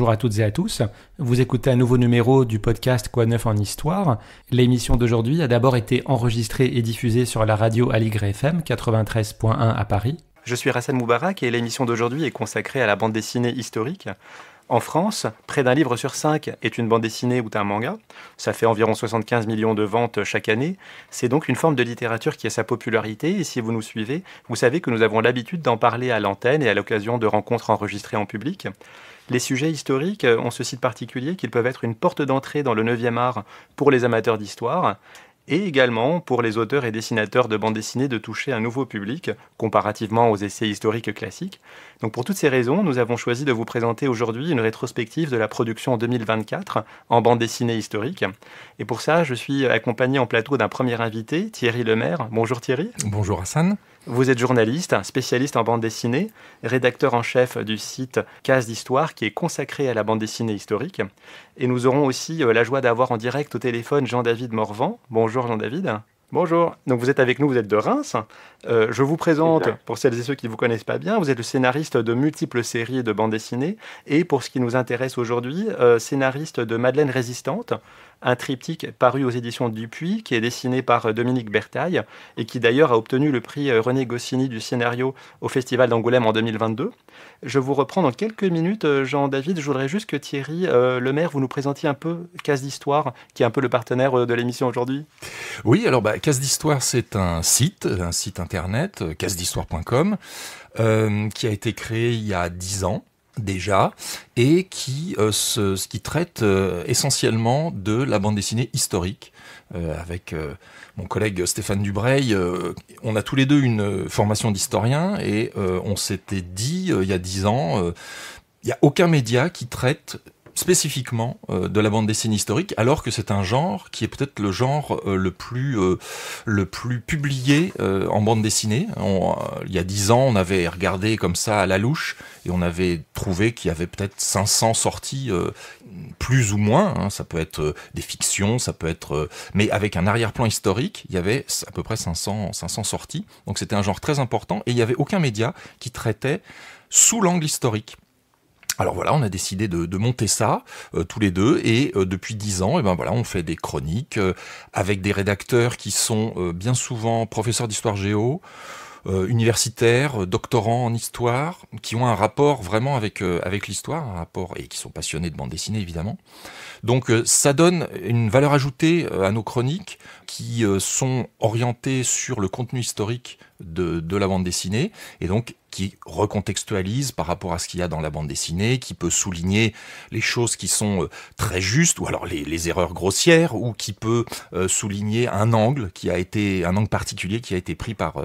bonjour à toutes et à tous. Vous écoutez un nouveau numéro du podcast Quoi de neuf en histoire. L'émission d'aujourd'hui a d'abord été enregistrée et diffusée sur la radio Aligre FM 93.1 à Paris. Je suis Hassan Moubarak et l'émission d'aujourd'hui est consacrée à la bande dessinée historique. En France, près d'un livre sur 5 est une bande dessinée ou un manga. Ça fait environ 75 millions de ventes chaque année. C'est donc une forme de littérature qui a sa popularité. Et si vous nous suivez, vous savez que nous avons l'habitude d'en parler à l'antenne et à l'occasion de rencontres enregistrées en public. Les sujets historiques ont ce site particulier qu'ils peuvent être une porte d'entrée dans le 9e art pour les amateurs d'histoire et également pour les auteurs et dessinateurs de bande dessinée de toucher un nouveau public comparativement aux essais historiques classiques. Donc pour toutes ces raisons, nous avons choisi de vous présenter aujourd'hui une rétrospective de la production 2024 en bande dessinée historique. Et pour ça, je suis accompagné en plateau d'un premier invité, Thierry Lemaire. Bonjour Thierry. Bonjour Hassan. Vous êtes journaliste, spécialiste en bande dessinée, rédacteur en chef du site Cases d'Histoire qui est consacré à la bande dessinée historique. Et nous aurons aussi la joie d'avoir en direct au téléphone Jean-David Morvan. Bonjour Jean-David. Bonjour, donc vous êtes avec nous, vous êtes de Reims. Je vous présente, pour celles et ceux qui ne vous connaissent pas bien, vous êtes le scénariste de multiples séries de bande dessinée et pour ce qui nous intéresse aujourd'hui, scénariste de Madeleine Résistante, un triptyque paru aux éditions Dupuis qui est dessiné par Dominique Bertaille et qui d'ailleurs a obtenu le prix René Goscinny du scénario au Festival d'Angoulême en 2022. Je vous reprends dans quelques minutes, Jean-David. Je voudrais juste que Thierry Lemaire, vous nous présentiez un peu Cases d'Histoire, qui est un peu le partenaire de l'émission aujourd'hui. Oui, alors Cases d'Histoire, c'est un site internet, casesdhistoire.com, qui a été créé il y a 10 ans. Déjà, et qui traite essentiellement de la bande dessinée historique. Avec mon collègue Stéphane Dubreuil, on a tous les deux une formation d'historien et on s'était dit, il y a 10 ans, il n'y a aucun média qui traite spécifiquement de la bande dessinée historique, alors que c'est un genre qui est peut-être le genre le plus publié en bande dessinée. Il y a 10 ans, on avait regardé comme ça à la louche et on avait trouvé qu'il y avait peut-être 500 sorties, plus ou moins. Hein, ça peut être des fictions, ça peut être... mais avec un arrière-plan historique, il y avait à peu près 500 sorties. Donc c'était un genre très important et il n'y avait aucun média qui traitait sous l'angle historique. Alors voilà, on a décidé de monter ça tous les deux et depuis 10 ans, on fait des chroniques avec des rédacteurs qui sont bien souvent professeurs d'histoire géo, universitaires, doctorants en histoire, qui ont un rapport vraiment avec l'histoire, un rapport et qui sont passionnés de bande dessinée évidemment. Donc ça donne une valeur ajoutée à nos chroniques qui sont orientées sur le contenu historique de la bande dessinée et donc qui recontextualise par rapport à ce qu'il y a dans la bande dessinée, qui peut souligner les choses qui sont très justes ou alors les erreurs grossières ou qui peut souligner un angle particulier qui a été pris par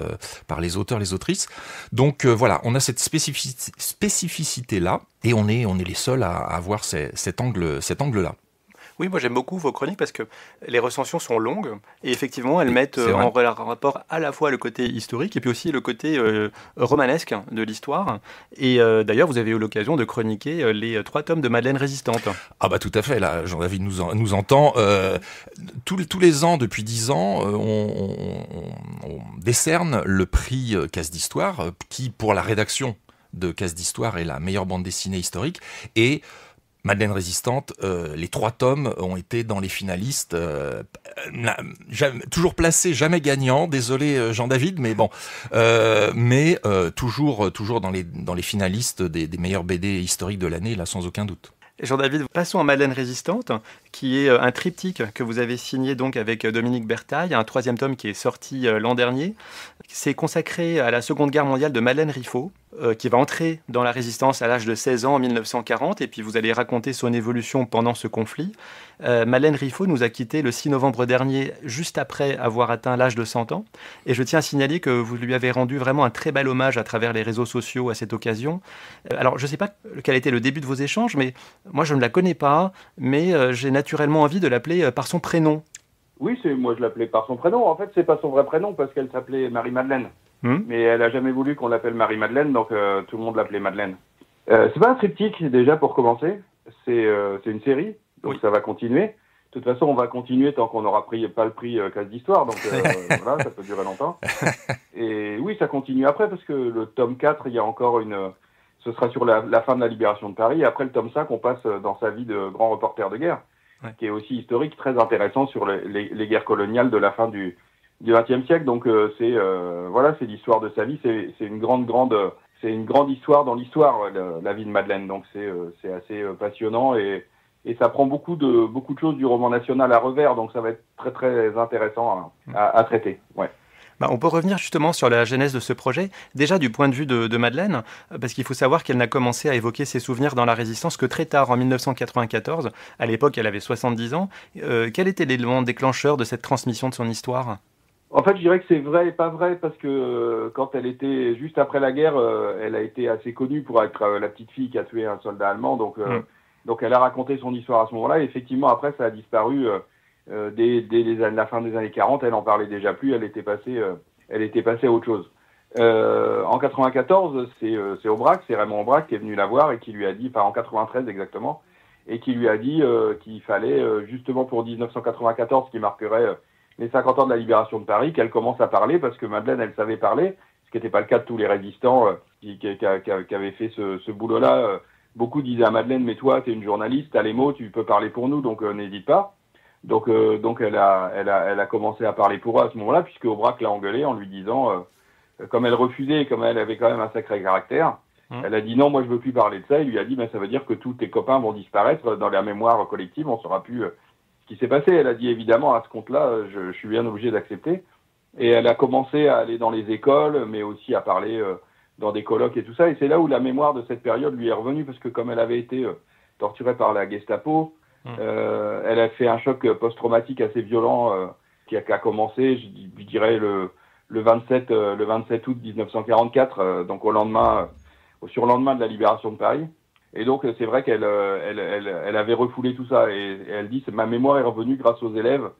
les auteurs, les autrices. Donc voilà, on a cette spécificité là et on est les seuls à avoir cet angle là. Oui, moi j'aime beaucoup vos chroniques parce que les recensions sont longues et effectivement elles mettent en rapport à la fois le côté historique et puis aussi le côté romanesque de l'histoire. Et d'ailleurs vous avez eu l'occasion de chroniquer les 3 tomes de Madeleine Résistante. Ah tout à fait, là Jean-David nous entend. Tous les ans, depuis 10 ans, on décerne le prix Cases d'Histoire qui, pour la rédaction de Cases d'Histoire, est la meilleure bande dessinée historique et Madeleine Résistante, les 3 tomes ont été dans les finalistes, toujours placés, jamais gagnants. Désolé Jean-David, mais bon, toujours dans les finalistes des meilleurs BD historiques de l'année, là sans aucun doute. Jean-David, passons à Madeleine Résistante, qui est un triptyque que vous avez signé donc avec Dominique Bertaille, un 3e tome qui est sorti l'an dernier. C'est consacré à la Seconde Guerre mondiale de Madeleine Riffaut, qui va entrer dans la résistance à l'âge de 16 ans en 1940, et puis vous allez raconter son évolution pendant ce conflit. Madeleine Riffaut nous a quittés le 6 novembre dernier, juste après avoir atteint l'âge de 100 ans, et je tiens à signaler que vous lui avez rendu vraiment un très bel hommage à travers les réseaux sociaux à cette occasion. Alors, je ne sais pas quel a été le début de vos échanges, mais moi je ne la connais pas, mais j'ai naturellement envie de l'appeler par son prénom. Oui, moi je l'appelais par son prénom. En fait, c'est pas son vrai prénom parce qu'elle s'appelait Marie-Madeleine. Mais elle a jamais voulu qu'on l'appelle Marie-Madeleine, donc tout le monde l'appelait Madeleine. C'est pas un triptyque, déjà, pour commencer. C'est une série, donc oui. Ça va continuer. De toute façon, on va continuer tant qu'on n'aura pas le prix Cases d'Histoire, donc voilà, ça peut durer longtemps. Et oui, ça continue après, parce que le tome 4, il y a encore ce sera sur la fin de la libération de Paris. Et après le tome 5, on passe dans sa vie de grand reporter de guerre, qui est aussi historique, très intéressant sur les guerres coloniales de la fin du XXe siècle. Donc c'est l'histoire de sa vie. C'est une grande histoire dans l'histoire, la vie de Madeleine. Donc c'est assez passionnant et ça prend beaucoup de choses du roman national à revers. Donc ça va être très très intéressant à traiter. Ouais. On peut revenir justement sur la genèse de ce projet, déjà du point de vue de Madeleine, parce qu'il faut savoir qu'elle n'a commencé à évoquer ses souvenirs dans la Résistance que très tard, en 1994. À l'époque, elle avait 70 ans. Quel était l'élément déclencheur de cette transmission de son histoire ? En fait, je dirais que c'est vrai et pas vrai, parce que quand elle était juste après la guerre, elle a été assez connue pour être la petite fille qui a tué un soldat allemand. Donc elle a raconté son histoire à ce moment-là. Et effectivement, après, ça a disparu. Dès la fin des années 40, elle en parlait déjà plus, elle était passée à autre chose. En 94, c'est Aubrac, c'est Raymond Aubrac qui est venu la voir et qui lui a dit, en 93 exactement, et qui lui a dit qu'il fallait, justement pour 1994, qui marquerait les 50 ans de la libération de Paris, qu'elle commence à parler, parce que Madeleine, elle savait parler, ce qui n'était pas le cas de tous les résistants qui avaient fait ce boulot-là. Beaucoup disaient à Madeleine, mais toi, t'es une journaliste, t'as les mots, tu peux parler pour nous, donc n'hésite pas. Donc elle a commencé à parler pour eux à ce moment-là, puisque Aubrac l'a engueulée en lui disant, comme elle refusait et comme elle avait quand même un sacré caractère, elle a dit non, moi je veux plus parler de ça. Il lui a dit, ça veut dire que tous tes copains vont disparaître dans la mémoire collective, on saura plus ce qui s'est passé. Elle a dit évidemment à ce compte-là, je suis bien obligé d'accepter. Et elle a commencé à aller dans les écoles, mais aussi à parler dans des colloques et tout ça. Et c'est là où la mémoire de cette période lui est revenue, parce que comme elle avait été torturée par la Gestapo, elle a fait un choc post-traumatique assez violent qui a commencé, je dirais, le 27 août 1944, donc au surlendemain de la libération de Paris. Et donc c'est vrai qu'elle avait refoulé tout ça, et elle dit ma mémoire est revenue grâce aux élèves,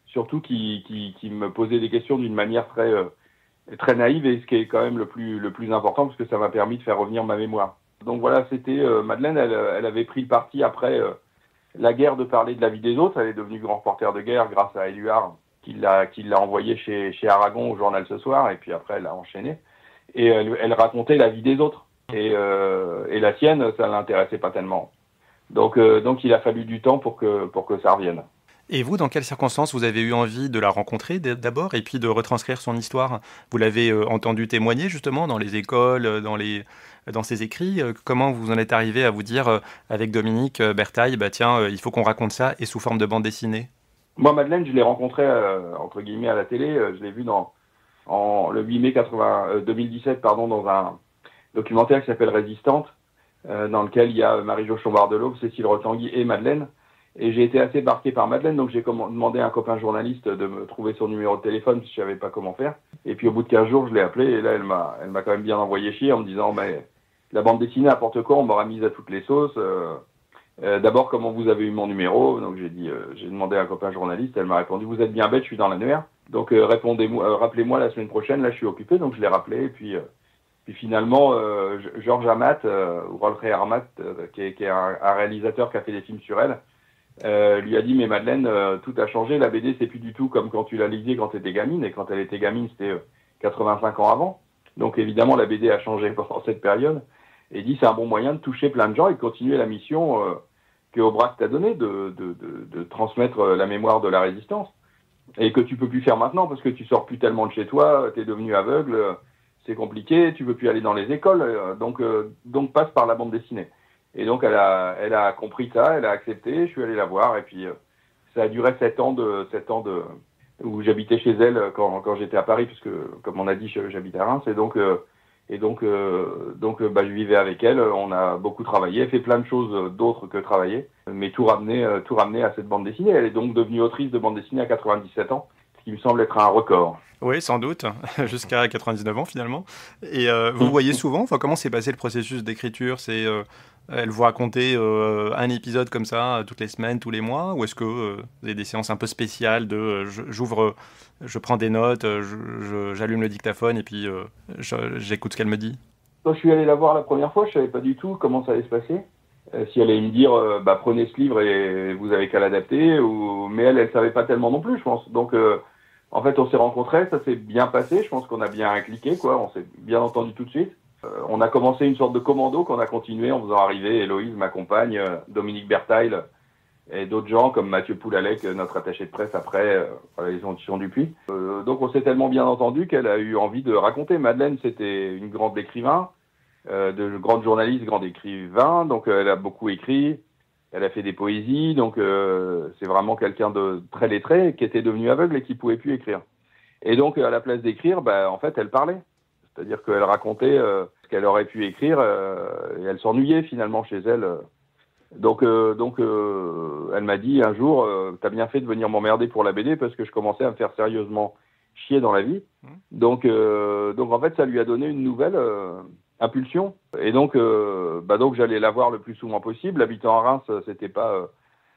surtout qui me posaient des questions d'une manière très très naïve, et ce qui est quand même le plus important, parce que ça m'a permis de faire revenir ma mémoire. Donc voilà, c'était Madeleine, elle avait pris le parti après la guerre de parler de la vie des autres. Elle est devenue grand reporter de guerre grâce à Éluard, qui l'a envoyé chez Aragon au journal Ce Soir, et puis après elle a enchaîné. Et elle racontait la vie des autres. Et la sienne, ça l'intéressait pas tellement. Donc il a fallu du temps pour que ça revienne. Et vous, dans quelles circonstances vous avez eu envie de la rencontrer d'abord, et puis de retranscrire son histoire ? Vous l'avez entendu témoigner justement dans les écoles, dans ses écrits. Comment vous en êtes arrivé à vous dire, avec Dominique Bertaille, il faut qu'on raconte ça, et sous forme de bande dessinée ? Moi, Madeleine, je l'ai rencontrée, entre guillemets, à la télé. Je l'ai vue le 8 mai 2017, dans un documentaire qui s'appelle Résistante, dans lequel il y a Marie-Jo Chambard-Delhomme, Cécile Retanguy et Madeleine. Et j'ai été assez marqué par Madeleine, donc j'ai demandé à un copain journaliste de me trouver son numéro de téléphone, parce que je savais pas comment faire. Et puis au bout de 15 jours, je l'ai appelée, et là, elle m'a quand même bien envoyé chier en me disant, la bande dessinée, n'importe quoi, on m'aura mise à toutes les sauces. D'abord, comment vous avez eu mon numéro ? Donc j'ai demandé à un copain journaliste, elle m'a répondu, vous êtes bien bête, je suis dans l'annuaire. Donc rappelez-moi la semaine prochaine, là je suis occupé, donc je l'ai rappelé, et puis finalement, Georges Amat, ou Rolfrey Armat, qui est un réalisateur qui a fait des films sur elle, lui a dit, mais Madeleine, tout a changé, la BD c'est plus du tout comme quand tu la lisais quand tu étais gamine, et quand elle était gamine c'était 85 ans avant. Donc évidemment la BD a changé pendant cette période, et il dit c'est un bon moyen de toucher plein de gens et de continuer la mission que Aubrac t'a donnée, de transmettre la mémoire de la résistance, et que tu peux plus faire maintenant parce que tu sors plus tellement de chez toi, t'es devenu aveugle, c'est compliqué, tu peux plus aller dans les écoles, donc passe par la bande dessinée. Et donc elle a compris ça, elle a accepté, je suis allé la voir, et puis ça a duré 7 ans où j'habitais chez elle quand j'étais à Paris, puisque comme on a dit, j'habite à Reims, et donc je vivais avec elle, on a beaucoup travaillé, elle fait plein de choses d'autres que travailler, mais tout ramené à cette bande dessinée. Elle est donc devenue autrice de bande dessinée à 97 ans, ce qui me semble être un record. Oui, sans doute, jusqu'à 99 ans finalement. Et vous voyez souvent, comment s'est passé le processus d'écriture ? Elle vous racontait un épisode comme ça toutes les semaines, tous les mois, ou est-ce que vous avez des séances un peu spéciales de je prends des notes, j'allume le dictaphone et puis j'écoute ce qu'elle me dit ? Quand je suis allé la voir la première fois, je savais pas du tout comment ça allait se passer. Si elle allait me dire prenez ce livre et vous avez qu'à l'adapter, mais elle savait pas tellement non plus, je pense. Donc en fait, on s'est rencontrés, ça s'est bien passé, je pense qu'on a bien cliqué, on s'est bien entendu tout de suite. On a commencé une sorte de commando qu'on a continué en faisant arriver Héloïse, ma compagne, Dominique Bertheil et d'autres gens comme Mathieu Poulalec, notre attaché de presse après les éditions Dupuis. Donc on s'est tellement bien entendu qu'elle a eu envie de raconter. Madeleine, c'était une grande écrivain, de grande journaliste, grande écrivain, donc elle a beaucoup écrit, elle a fait des poésies, donc c'est vraiment quelqu'un de très lettré qui était devenu aveugle et qui pouvait plus écrire. Et donc à la place d'écrire, en fait elle parlait. C'est-à-dire qu'elle racontait ce qu'elle aurait pu écrire et elle s'ennuyait finalement chez elle. Donc elle m'a dit un jour, t'as bien fait de venir m'emmerder pour la BD parce que je commençais à me faire sérieusement chier dans la vie. Donc en fait, ça lui a donné une nouvelle impulsion. Et donc j'allais la voir le plus souvent possible. Habitant à Reims, c'était pas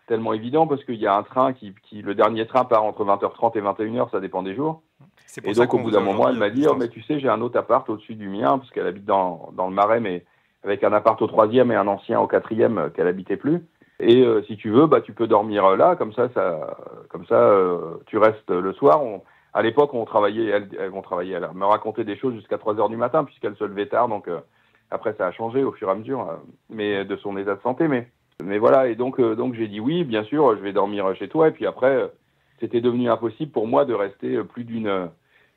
tellement évident parce qu'il y a un train le dernier train part entre 20h30 et 21h, ça dépend des jours. Et donc au bout d'un moment, elle m'a dit mais tu sais, j'ai un autre appart au-dessus du mien parce qu'elle habite dans le Marais, mais avec un appart au 3e et un ancien au 4e qu'elle habitait plus. Et si tu veux, tu peux dormir là, comme ça tu restes le soir. À l'époque, on travaillait, elle me racontait des choses jusqu'à 3h du matin puisqu'elle se levait tard. Donc après, ça a changé au fur et à mesure, mais de son état de santé. Mais voilà, et donc j'ai dit oui, bien sûr, je vais dormir chez toi. Et puis après, c'était devenu impossible pour moi de rester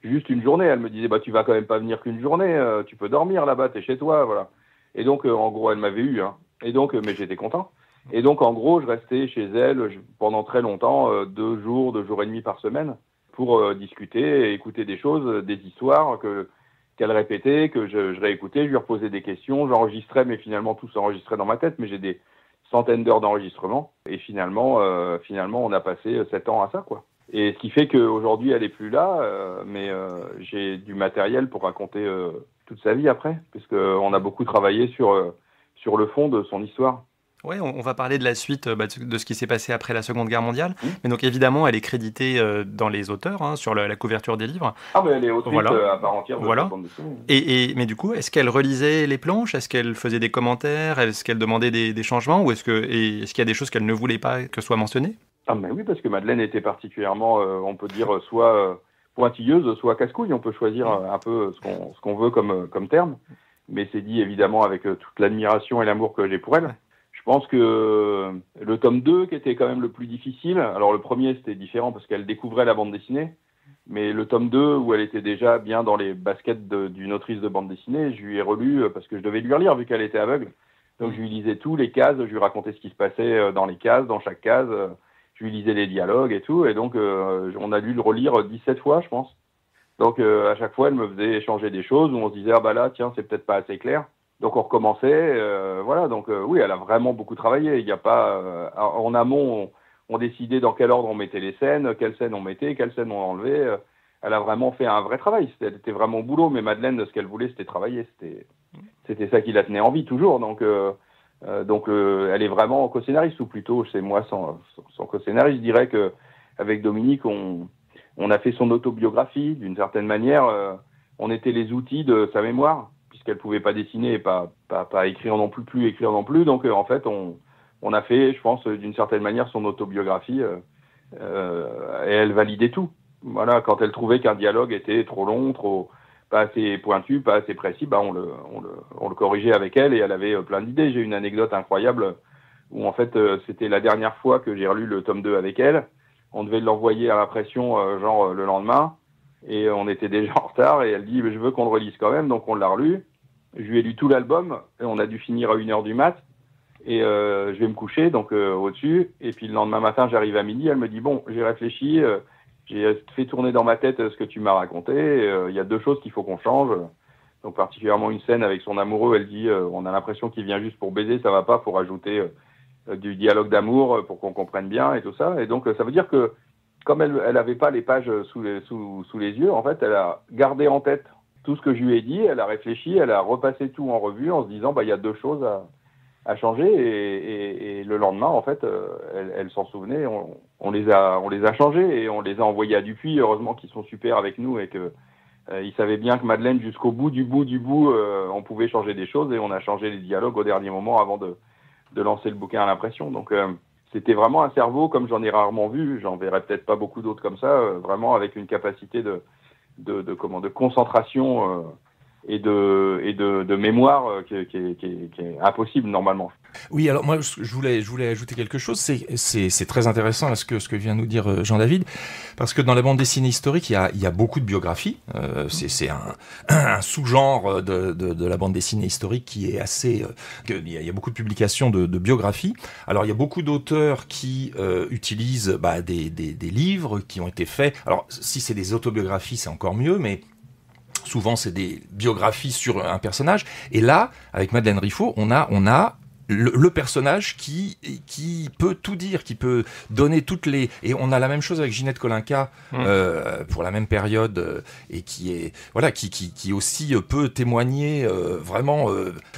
juste une journée. Elle me disait tu vas quand même pas venir qu'une journée, tu peux dormir là-bas, t'es chez toi, voilà. Et donc en gros, elle m'avait eu, et donc mais j'étais content. Et donc en gros, je restais chez elle pendant très longtemps, 2 jours et demi par semaine, pour discuter et écouter des choses, des histoires qu'elle répétait, que je réécoutais, je lui reposais des questions, j'enregistrais, mais finalement tout s'enregistrait dans ma tête, mais j'ai des centaines d'heures d'enregistrement. Et finalement, on a passé 7 ans à ça, quoi. Et ce qui fait qu'aujourd'hui, elle est plus là, mais j'ai du matériel pour raconter toute sa vie après, puisqu'on a beaucoup travaillé sur le fond de son histoire. Oui, on va parler de la suite de ce qui s'est passé après la Seconde Guerre mondiale. Mais donc évidemment, elle est créditée dans les auteurs, sur la couverture des livres. Ah, mais elle est autrice à part entière de la bande dessinée. Mais du coup, est-ce qu'elle relisait les planches? Est-ce qu'elle faisait des commentaires? Est-ce qu'elle demandait des changements? Ou est-ce qu'il y a des choses qu'elle ne voulait pas que soient mentionnées? Ah, mais oui, parce que Madeleine était particulièrement, on peut dire, soit pointilleuse, soit casse-couille. On peut choisir un peu ce qu'on veut comme terme. Mais c'est dit évidemment avec toute l'admiration et l'amour que j'ai pour elle. Je pense que le tome 2, qui était quand même le plus difficile, alors le premier c'était différent parce qu'elle découvrait la bande dessinée, mais le tome 2, où elle était déjà bien dans les baskets d'une autrice de bande dessinée, je lui ai relu parce que je devais lui relire vu qu'elle était aveugle. Donc je lui lisais tous les cases, je lui racontais ce qui se passait dans les cases, dans chaque case, je lui lisais les dialogues et tout, et donc on a dû le relire 17 fois je pense. Donc à chaque fois elle me faisait changer des choses où on se disait là tiens c'est peut-être pas assez clair. Donc on recommençait, voilà. Donc oui, elle a vraiment beaucoup travaillé. Il n'y a pas en amont, on décidait dans quel ordre on mettait les scènes, quelles scènes on mettait, quelles scènes on enlevait. Elle a vraiment fait un vrai travail. C'était vraiment au boulot. Mais Madeleine, ce qu'elle voulait, c'était travailler. C'était ça qui la tenait en vie toujours. Donc elle est vraiment co-scénariste, ou plutôt c'est moi sans co-scénariste. Je dirais que avec Dominique, on a fait son autobiographie d'une certaine manière. On était les outils de sa mémoire, puisqu'elle pouvait pas dessiner et pas écrire non plus écrire non plus. Donc en fait, on a fait, je pense, d'une certaine manière, son autobiographie, et elle validait tout. Voilà, quand elle trouvait qu'un dialogue était trop long, pas assez pointu, pas assez précis, on le corrigeait avec elle, et elle avait plein d'idées. J'ai une anecdote incroyable où en fait c'était la dernière fois que j'ai relu le tome 2 avec elle. On devait l'envoyer à l'impression le lendemain. Et on était déjà en retard, et elle dit je veux qu'on le relise quand même, donc on l'a relu. Je lui ai lu tout l'album, et on a dû finir à 1h du mat, et je vais me coucher donc au-dessus, et puis le lendemain matin j'arrive à midi, elle me dit bon, j'ai réfléchi, j'ai fait tourner dans ma tête ce que tu m'as raconté, il y a 2 choses qu'il faut qu'on change, donc particulièrement une scène avec son amoureux. Elle dit on a l'impression qu'il vient juste pour baiser, ça va pas, faut rajouter du dialogue d'amour pour qu'on comprenne bien et tout ça. Et donc ça veut dire que comme elle n'avait pas les pages sous les yeux, en fait, elle a gardé en tête tout ce que je lui ai dit, elle a réfléchi, elle a repassé tout en revue en se disant il y a 2 choses à changer, et le lendemain, en fait, elle s'en souvenait, on les a changés, et on les a envoyés à Dupuis, heureusement qu'ils sont super avec nous, et que ils savaient bien que Madeleine, jusqu'au bout du bout, on pouvait changer des choses, et on a changé les dialogues au dernier moment avant de lancer le bouquin à l'impression. Donc c'était vraiment un cerveau comme j'en ai rarement vu. J'en verrai peut-être pas beaucoup d'autres comme ça, vraiment avec une capacité de concentration de mémoire qui est impossible normalement. Oui, alors moi je voulais ajouter quelque chose. C'est très intéressant là, ce que vient nous dire Jean-David, parce que dans la bande dessinée historique, il y a beaucoup de biographies. C'est un sous-genre de la bande dessinée historique qui est assez. Il y a beaucoup de publications de biographies. Alors il y a beaucoup d'auteurs qui utilisent des livres qui ont été faits. Alors si c'est des autobiographies, c'est encore mieux, mais souvent c'est des biographies sur un personnage. Et là, avec Madeleine Riffaut, on a le personnage qui peut tout dire, qui peut donner toutes les... Et on a la même chose avec Ginette Kolinka pour la même période et qui est voilà qui aussi peut témoigner vraiment.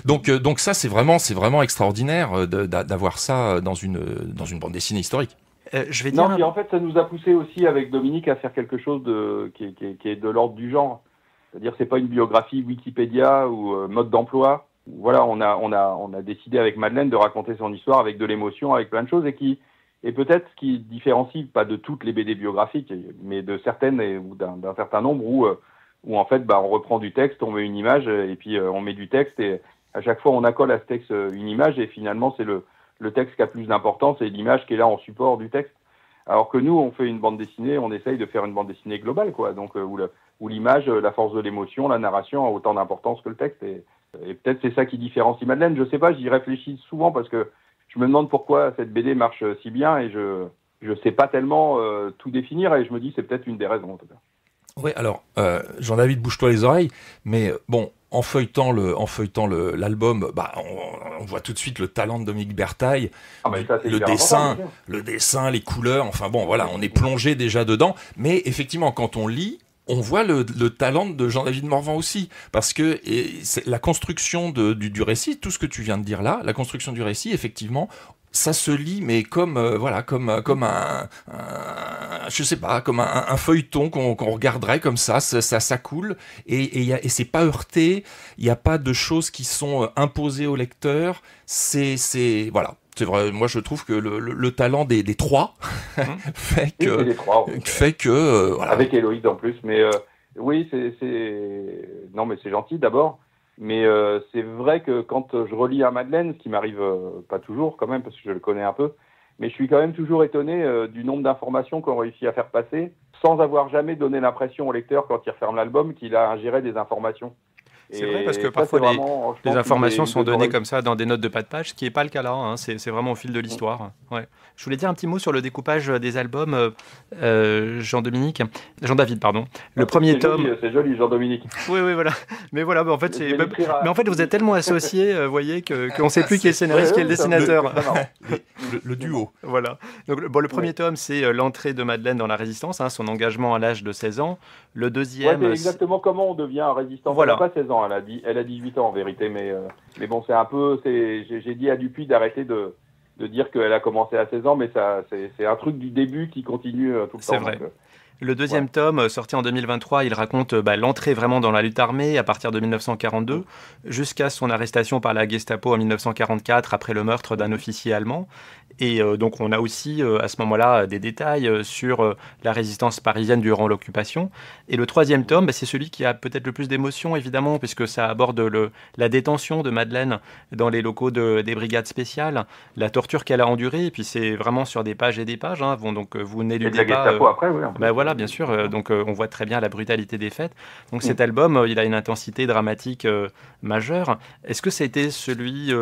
Donc ça c'est vraiment extraordinaire d'avoir ça dans une bande dessinée historique. Je vais dire. Non, puis en fait ça nous a poussé aussi avec Dominique à faire quelque chose qui est de l'ordre du genre. C'est-à-dire c'est pas une biographie Wikipédia ou mode d'emploi. Voilà, on a décidé avec Madeleine de raconter son histoire avec de l'émotion, avec plein de choses et peut-être ce qui différencie pas de toutes les BD biographiques, mais de certaines ou d'un certain nombre où en fait on reprend du texte, on met une image et puis on met du texte et à chaque fois on accole à ce texte une image et finalement c'est le texte qui a plus d'importance et l'image qui est là en support du texte. Alors que nous on fait une bande dessinée, on essaye de faire une bande dessinée globale quoi, donc où l'image, la force de l'émotion, la narration a autant d'importance que le texte et peut-être c'est ça qui différencie Madeleine. Je sais pas, j'y réfléchis souvent parce que je me demande pourquoi cette BD marche si bien et je sais pas tellement tout définir et je me dis c'est peut-être une des raisons en tout cas. Oui, alors Jean-David, bouge-toi les oreilles, mais bon, en feuilletant l'album, on voit tout de suite le talent de Dominique Bertaille, le dessin, les couleurs, enfin bon, voilà, on est plongé déjà dedans, mais effectivement quand on lit, on voit le talent de Jean-David Morvan aussi, parce que c'est la construction du récit, tout ce que tu viens de dire là, la construction du récit, effectivement, ça se lit, mais comme je sais pas, comme un feuilleton qu'on regarderait comme ça coule et c'est pas heurté, il y a pas de choses qui sont imposées au lecteur, c'est voilà. C'est vrai, moi je trouve que le talent des trois fait que voilà. Avec Héloïse en plus, mais oui, non mais c'est gentil d'abord, mais c'est vrai que quand je relis à Madeleine, ce qui m'arrive pas toujours quand même parce que je le connais un peu, mais je suis quand même toujours étonné du nombre d'informations qu'on réussit à faire passer sans avoir jamais donné l'impression au lecteur quand il referme l'album qu'il a ingéré des informations. C'est vrai parce que parfois les informations sont données comme ça dans des notes de bas de page, ce qui n'est pas le cas là, hein. C'est vraiment au fil de l'histoire. Ouais. Je voulais dire un petit mot sur le découpage des albums, Jean-David, pardon. Le premier tome. C'est joli, Jean-Dominique. Oui, voilà. Mais voilà, en fait, mais en fait, vous êtes tellement associés, vous voyez, qu'on ne sait plus qui est le scénariste, qui est le dessinateur. Le duo. Voilà. Donc, le premier tome, c'est l'entrée de Madeleine dans la Résistance, son engagement à l'âge de 16 ans. Le deuxième... c'est exactement comment on devient un résistant. Voilà. Elle n'a pas 16 ans, elle a 18 ans en vérité, mais bon, c'est un peu... J'ai dit à Dupuis d'arrêter de dire qu'elle a commencé à 16 ans, mais c'est un truc du début qui continue tout le temps. C'est vrai. Donc, le deuxième tome, sorti en 2023, il raconte l'entrée vraiment dans la lutte armée à partir de 1942, jusqu'à son arrestation par la Gestapo en 1944 après le meurtre d'un officier allemand. Et donc on a aussi à ce moment-là des détails sur la résistance parisienne durant l'occupation. Et le troisième tome, c'est celui qui a peut-être le plus d'émotion évidemment, puisque ça aborde la détention de Madeleine dans les locaux des brigades spéciales, la torture qu'elle a endurée, et puis c'est vraiment sur des pages et des pages. Donc vous n'éludez pas. Gestapo après, oui. Voilà, bien sûr. Donc on voit très bien la brutalité des faits. Donc cet album, il a une intensité dramatique majeure. Est-ce que ça a été celui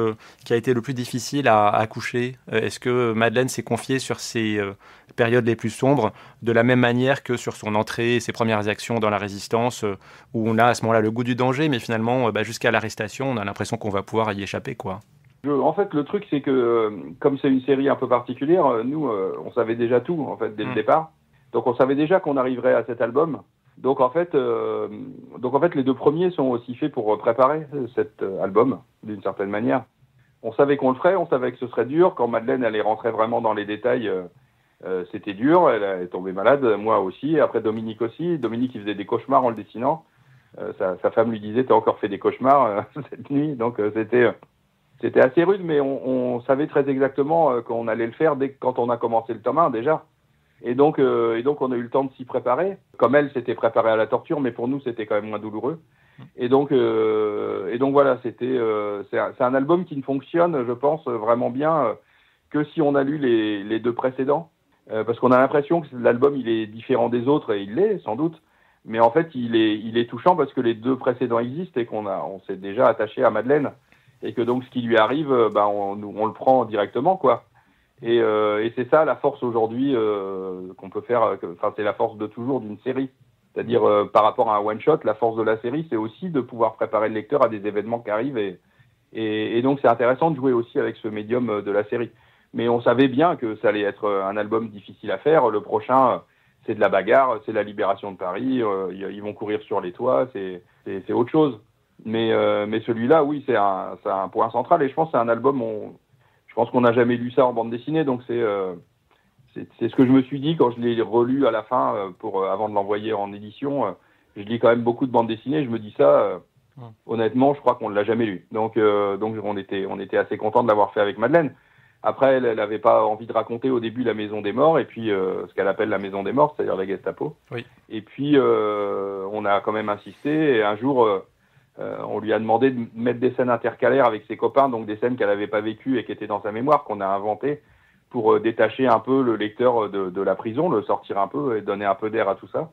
qui a été le plus difficile à coucher ? Est-ce que Madeleine s'est confiée sur ses périodes les plus sombres de la même manière que sur son entrée et ses premières actions dans la Résistance, où on a à ce moment-là le goût du danger, mais finalement, jusqu'à l'arrestation, on a l'impression qu'on va pouvoir y échapper, quoi. En fait, le truc, c'est que comme c'est une série un peu particulière, nous, on savait déjà tout, en fait, dès le départ. Donc, on savait déjà qu'on arriverait à cet album. Donc, en fait, les deux premiers sont aussi faits pour préparer cet album, d'une certaine manière. On savait qu'on le ferait, on savait que ce serait dur. Quand Madeleine, elle est rentrée vraiment dans les détails, c'était dur. Elle est tombée malade, moi aussi. Et après, Dominique aussi. Dominique, il faisait des cauchemars en le dessinant. Sa femme lui disait « T'as encore fait des cauchemars cette nuit ?» Donc, c'était assez rude, mais on savait très exactement qu'on allait le faire quand on a commencé le tome 1, déjà. Et donc, on a eu le temps de s'y préparer. Comme elle s'était préparée à la torture, mais pour nous, c'était quand même moins douloureux. Et donc voilà, c'est un album qui ne fonctionne, je pense, vraiment bien que si on a lu les deux précédents. Parce qu'on a l'impression que l'album il est différent des autres, et il l'est sans doute. Mais en fait, il est touchant parce que les deux précédents existent et on s'est déjà attaché à Madeleine. Et que donc ce qui lui arrive, on le prend directement, quoi. Et c'est ça la force aujourd'hui qu'on peut faire. Enfin, c'est la force de toujours d'une série. C'est-à-dire par rapport à un one shot, la force de la série, c'est aussi de pouvoir préparer le lecteur à des événements qui arrivent. Et donc c'est intéressant de jouer aussi avec ce médium de la série. Mais on savait bien que ça allait être un album difficile à faire. Le prochain, c'est de la bagarre, c'est la libération de Paris. Ils vont courir sur les toits, c'est autre chose. Mais celui-là, oui, c'est un point central. Et je pense que c'est un album. Je pense qu'on n'a jamais lu ça en bande dessinée, donc c'est ce que je me suis dit quand je l'ai relu à la fin avant de l'envoyer en édition. Je lis quand même beaucoup de bandes dessinées. Je me dis ça. Honnêtement, je crois qu'on ne l'a jamais lu. Donc on était assez content de l'avoir fait avec Madeleine. Après, elle n'avait pas envie de raconter au début la Maison des Morts, et puis ce qu'elle appelle la Maison des Morts, c'est-à-dire la Gestapo. Oui. Et puis, on a quand même insisté, et un jour, on lui a demandé de mettre des scènes intercalaires avec ses copains, donc des scènes qu'elle n'avait pas vécues et qui étaient dans sa mémoire, qu'on a inventées pour détacher un peu le lecteur de la prison, le sortir un peu et donner un peu d'air à tout ça.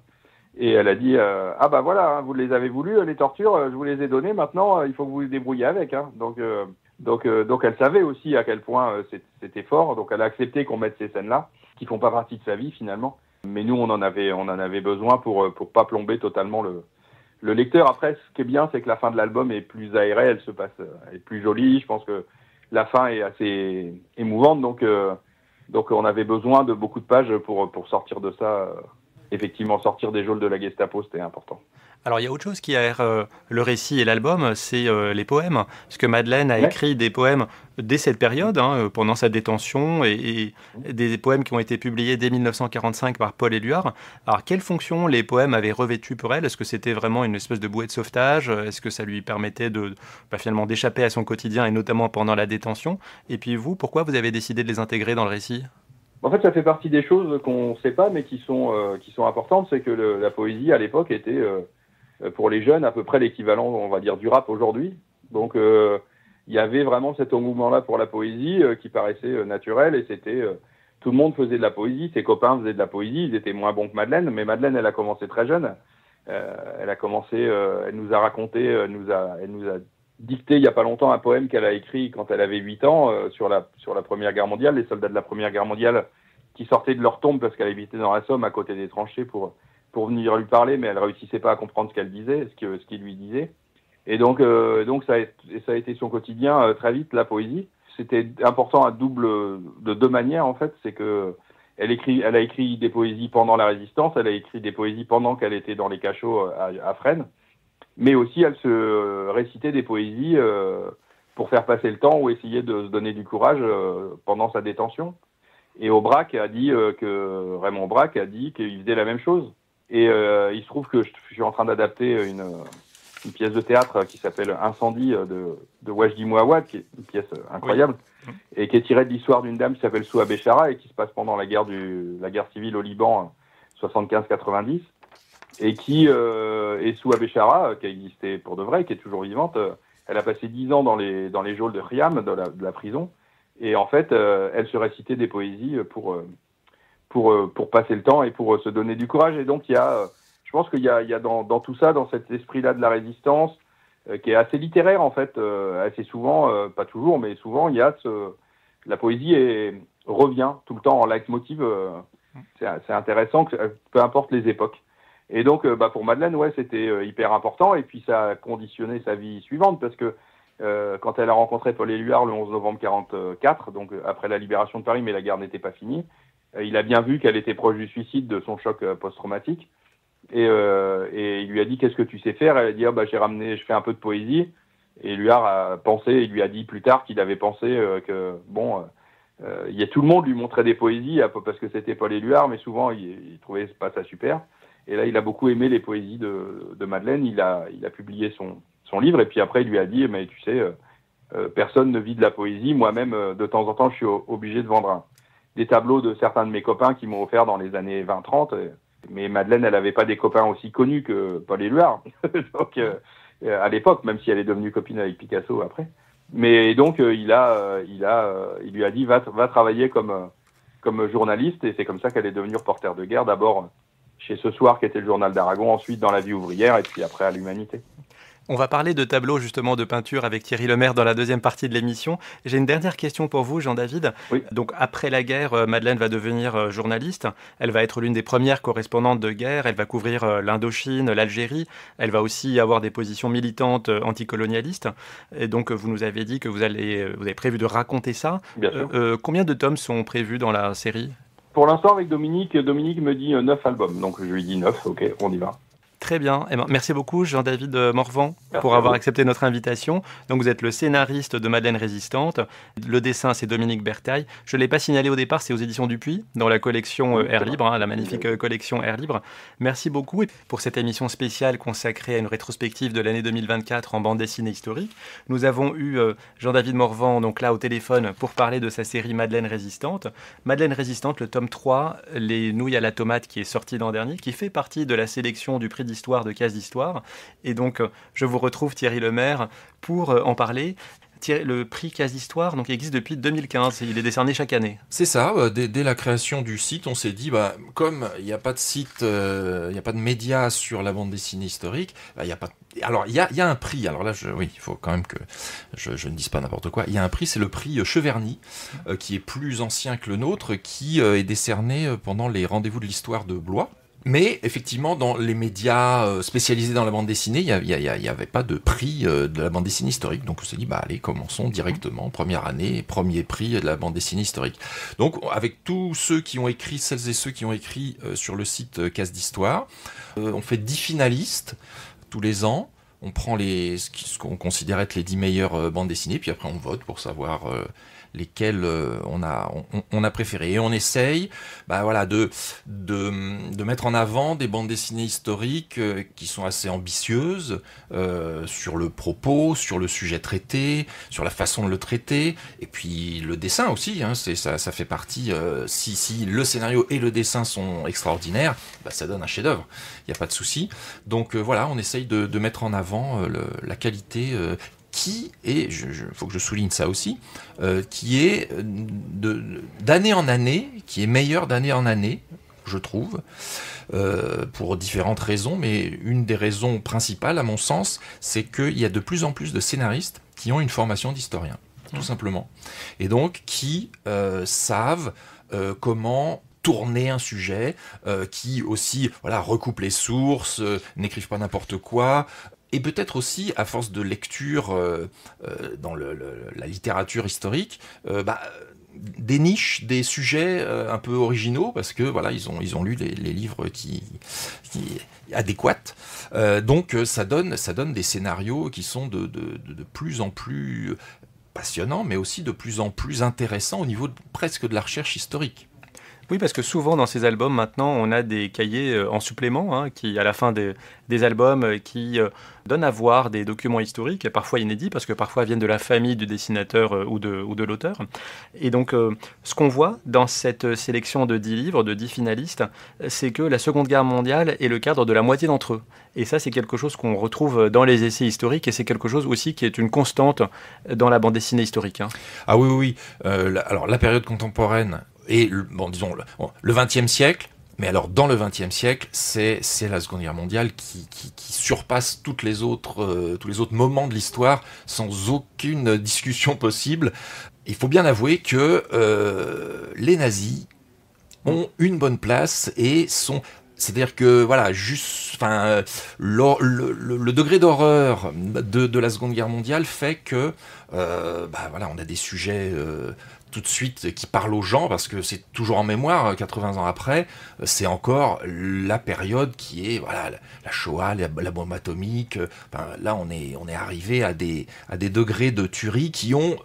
Et elle a dit ah bah voilà, hein, vous les avez voulu les tortures, je vous les ai données, maintenant il faut que vous vous débrouillez avec. Hein. Donc elle savait aussi à quel point c'était fort, donc elle a accepté qu'on mette ces scènes-là, qui font pas partie de sa vie finalement. Mais nous on en avait besoin pour pas plomber totalement le lecteur. Après, ce qui est bien, c'est que la fin de l'album est plus aérée, elle est plus jolie. Je pense que la fin est assez émouvante, donc on avait besoin de beaucoup de pages pour sortir de ça. Effectivement, sortir des geôles de la Gestapo, c'était important. Alors, il y a autre chose qui aère le récit et l'album, c'est les poèmes. Parce que Madeleine a écrit des poèmes dès cette période, pendant sa détention, et des poèmes qui ont été publiés dès 1945 par Paul Éluard. Alors, quelle fonction les poèmes avaient revêtu pour elle ? Est-ce que c'était vraiment une espèce de bouée de sauvetage ? Est-ce que ça lui permettait finalement d'échapper à son quotidien, et notamment pendant la détention ? Et puis vous, pourquoi vous avez décidé de les intégrer dans le récit ? En fait, ça fait partie des choses qu'on ne sait pas, mais qui sont importantes. C'est que la poésie, à l'époque, était, pour les jeunes, à peu près l'équivalent, on va dire, du rap aujourd'hui. Donc, il y avait vraiment cet engouement-là pour la poésie qui paraissait naturel. Et c'était... tout le monde faisait de la poésie. Ses copains faisaient de la poésie. Ils étaient moins bons que Madeleine. Mais Madeleine, elle a commencé très jeune. Elle nous a raconté... elle nous a dicté il n'y a pas longtemps un poème qu'elle a écrit quand elle avait 8 ans sur la Première Guerre mondiale, les soldats de la Première Guerre mondiale qui sortaient de leur tombe parce qu'elle habitait dans la Somme à côté des tranchées pour venir lui parler, mais elle réussissait pas à comprendre ce qu'elle disait, ce qu'il lui disait. Et donc ça a été son quotidien très vite, la poésie. C'était important de deux manières en fait, c'est que elle a écrit des poésies pendant la Résistance, elle a écrit des poésies pendant qu'elle était dans les cachots à Fresnes. Mais aussi, elle se récitait des poésies pour faire passer le temps ou essayer de se donner du courage pendant sa détention. Et Raymond Braque a dit qu'il faisait la même chose. Et il se trouve que je suis en train d'adapter une pièce de théâtre qui s'appelle Incendie de Wajdi Mouawad, qui est une pièce incroyable, et qui est tirée de l'histoire d'une dame qui s'appelle Soua Béchara et qui se passe pendant la guerre civile au Liban, 75-90. Et Soua Béchara, qui a existé pour de vrai, qui est toujours vivante, elle a passé 10 ans dans les geôles de Khiam, de la prison, et en fait, elle se récitait des poésies pour passer le temps et pour se donner du courage. Et donc, je pense qu'il y a dans tout ça, dans cet esprit-là de la résistance, qui est assez littéraire en fait, assez souvent, pas toujours, mais souvent, la poésie revient tout le temps en leitmotiv. C'est intéressant, peu importe les époques. Et donc, pour Madeleine, c'était hyper important. Et puis, ça a conditionné sa vie suivante parce que quand elle a rencontré Paul Éluard le 11 novembre 1944, donc après la libération de Paris, mais la guerre n'était pas finie, il a bien vu qu'elle était proche du suicide, de son choc post-traumatique. Et il lui a dit « Qu'est-ce que tu sais faire ?» Elle a dit je fais un peu de poésie. Et Éluard a pensé, il lui a dit plus tard qu'il avait pensé tout le monde lui montrait des poésies parce que c'était Paul Éluard, mais souvent il trouvait pas ça super. Et là, il a beaucoup aimé les poésies de Madeleine. Il a publié son livre. Et puis après, il lui a dit, mais tu sais, personne ne vit de la poésie. Moi-même, de temps en temps, je suis obligé de vendre des tableaux de certains de mes copains qui m'ont offert dans les années 20-30. Mais Madeleine, elle n'avait pas des copains aussi connus que Paul Éluard. à l'époque, même si elle est devenue copine avec Picasso après. Mais donc, il lui a dit, va travailler comme journaliste, et c'est comme ça qu'elle est devenue reporter de guerre, d'abord chez Ce Soir, qui était le journal d'Aragon, ensuite dans La Vie ouvrière, et puis après à l'Humanité. On va parler de tableaux, justement, de peinture avec Thierry Lemaire dans la deuxième partie de l'émission. J'ai une dernière question pour vous, Jean-David. Oui. Donc, après la guerre, Madeleine va devenir journaliste. Elle va être l'une des premières correspondantes de guerre. Elle va couvrir l'Indochine, l'Algérie. Elle va aussi avoir des positions militantes anticolonialistes. Et donc, vous nous avez dit que vous avez prévu de raconter ça. Bien sûr. Combien de tomes sont prévus dans la série ? Pour l'instant, avec Dominique me dit 9 albums. Donc, je lui dis 9, ok, on y va. Très bien. Eh ben, merci beaucoup, Jean-David Morvan, pour avoir accepté notre invitation. Donc, vous êtes le scénariste de Madeleine Résistante. Le dessin, c'est Dominique Bertaille. Je ne l'ai pas signalé au départ, c'est aux éditions Dupuis, dans la collection Air Libre, la magnifique collection Air Libre. Merci beaucoup pour cette émission spéciale consacrée à une rétrospective de l'année 2024 en bande dessinée historique. Nous avons eu Jean-David Morvan, donc là au téléphone, pour parler de sa série Madeleine Résistante. Madeleine Résistante, le tome 3, Les nouilles à la tomate, qui est sorti l'an dernier, qui fait partie de la sélection du prix d'histoire de Cases d'Histoire. Et donc, je vous retrouve, Thierry Lemaire, pour en parler. Le prix Cases d'Histoire, donc, il existe depuis 2015 et il est décerné chaque année. C'est ça, dès la création du site, on s'est dit, comme il n'y a pas de site, il n'y a pas de médias sur la bande dessinée historique, il y a pas. Alors, il y a un prix, alors là, il faut quand même que je ne dise pas n'importe quoi. Il y a un prix, c'est le prix Cheverny, qui est plus ancien que le nôtre, qui est décerné pendant les rendez-vous de l'histoire de Blois. Mais effectivement, dans les médias spécialisés dans la bande dessinée, il y avait pas de prix de la bande dessinée historique. Donc on s'est dit, allez, commençons directement, première année, premier prix de la bande dessinée historique. Donc avec tous ceux qui ont écrit, celles et ceux qui ont écrit sur le site Cases d'Histoire, on fait 10 finalistes tous les ans. On prend ce qu'on considère être les 10 meilleures bandes dessinées, puis après on vote pour savoir lesquelles on a préféré. Et on essaye de mettre en avant des bandes dessinées historiques qui sont assez ambitieuses sur le propos, sur le sujet traité, sur la façon de le traiter, et puis le dessin aussi, ça fait partie, si le scénario et le dessin sont extraordinaires, ça donne un chef-d'œuvre, il n'y a pas de souci. Donc on essaye de mettre en avant la qualité qui est, faut que je souligne ça aussi, qui est d'année en année, qui est meilleur d'année en année, je trouve, pour différentes raisons, mais une des raisons principales, à mon sens, c'est qu'il y a de plus en plus de scénaristes qui ont une formation d'historien, tout simplement, et donc qui savent comment tourner un sujet, qui aussi recoupent les sources, n'écrivent pas n'importe quoi. Et peut-être aussi, à force de lecture dans la littérature historique, dénichent des sujets un peu originaux, parce que ils ont lu les livres qui adéquats. Donc ça donne des scénarios qui sont de plus en plus passionnants, mais aussi de plus en plus intéressants au niveau presque de la recherche historique. Oui, parce que souvent dans ces albums, maintenant, on a des cahiers en supplément, qui, à la fin des albums, qui donnent à voir des documents historiques, parfois inédits, parce que parfois viennent de la famille du dessinateur ou de l'auteur. Et donc, ce qu'on voit dans cette sélection de 10 livres, de 10 finalistes, c'est que la Seconde Guerre mondiale est le cadre de la moitié d'entre eux. Et ça, c'est quelque chose qu'on retrouve dans les essais historiques, et c'est quelque chose aussi qui est une constante dans la bande dessinée historique. Ah oui. Alors, la période contemporaine, et disons le XXe siècle, mais alors dans le XXe siècle, c'est la Seconde Guerre mondiale qui surpasse tous les autres moments de l'histoire sans aucune discussion possible. Il faut bien avouer que les nazis ont une bonne place et c'est-à-dire que le degré d'horreur de la Seconde Guerre mondiale fait que on a des sujets tout de suite qui parle aux gens, parce que c'est toujours en mémoire, 80 ans après, c'est encore la période qui est la Shoah, la bombe atomique. Là on est arrivé à des degrés de tuerie qui ont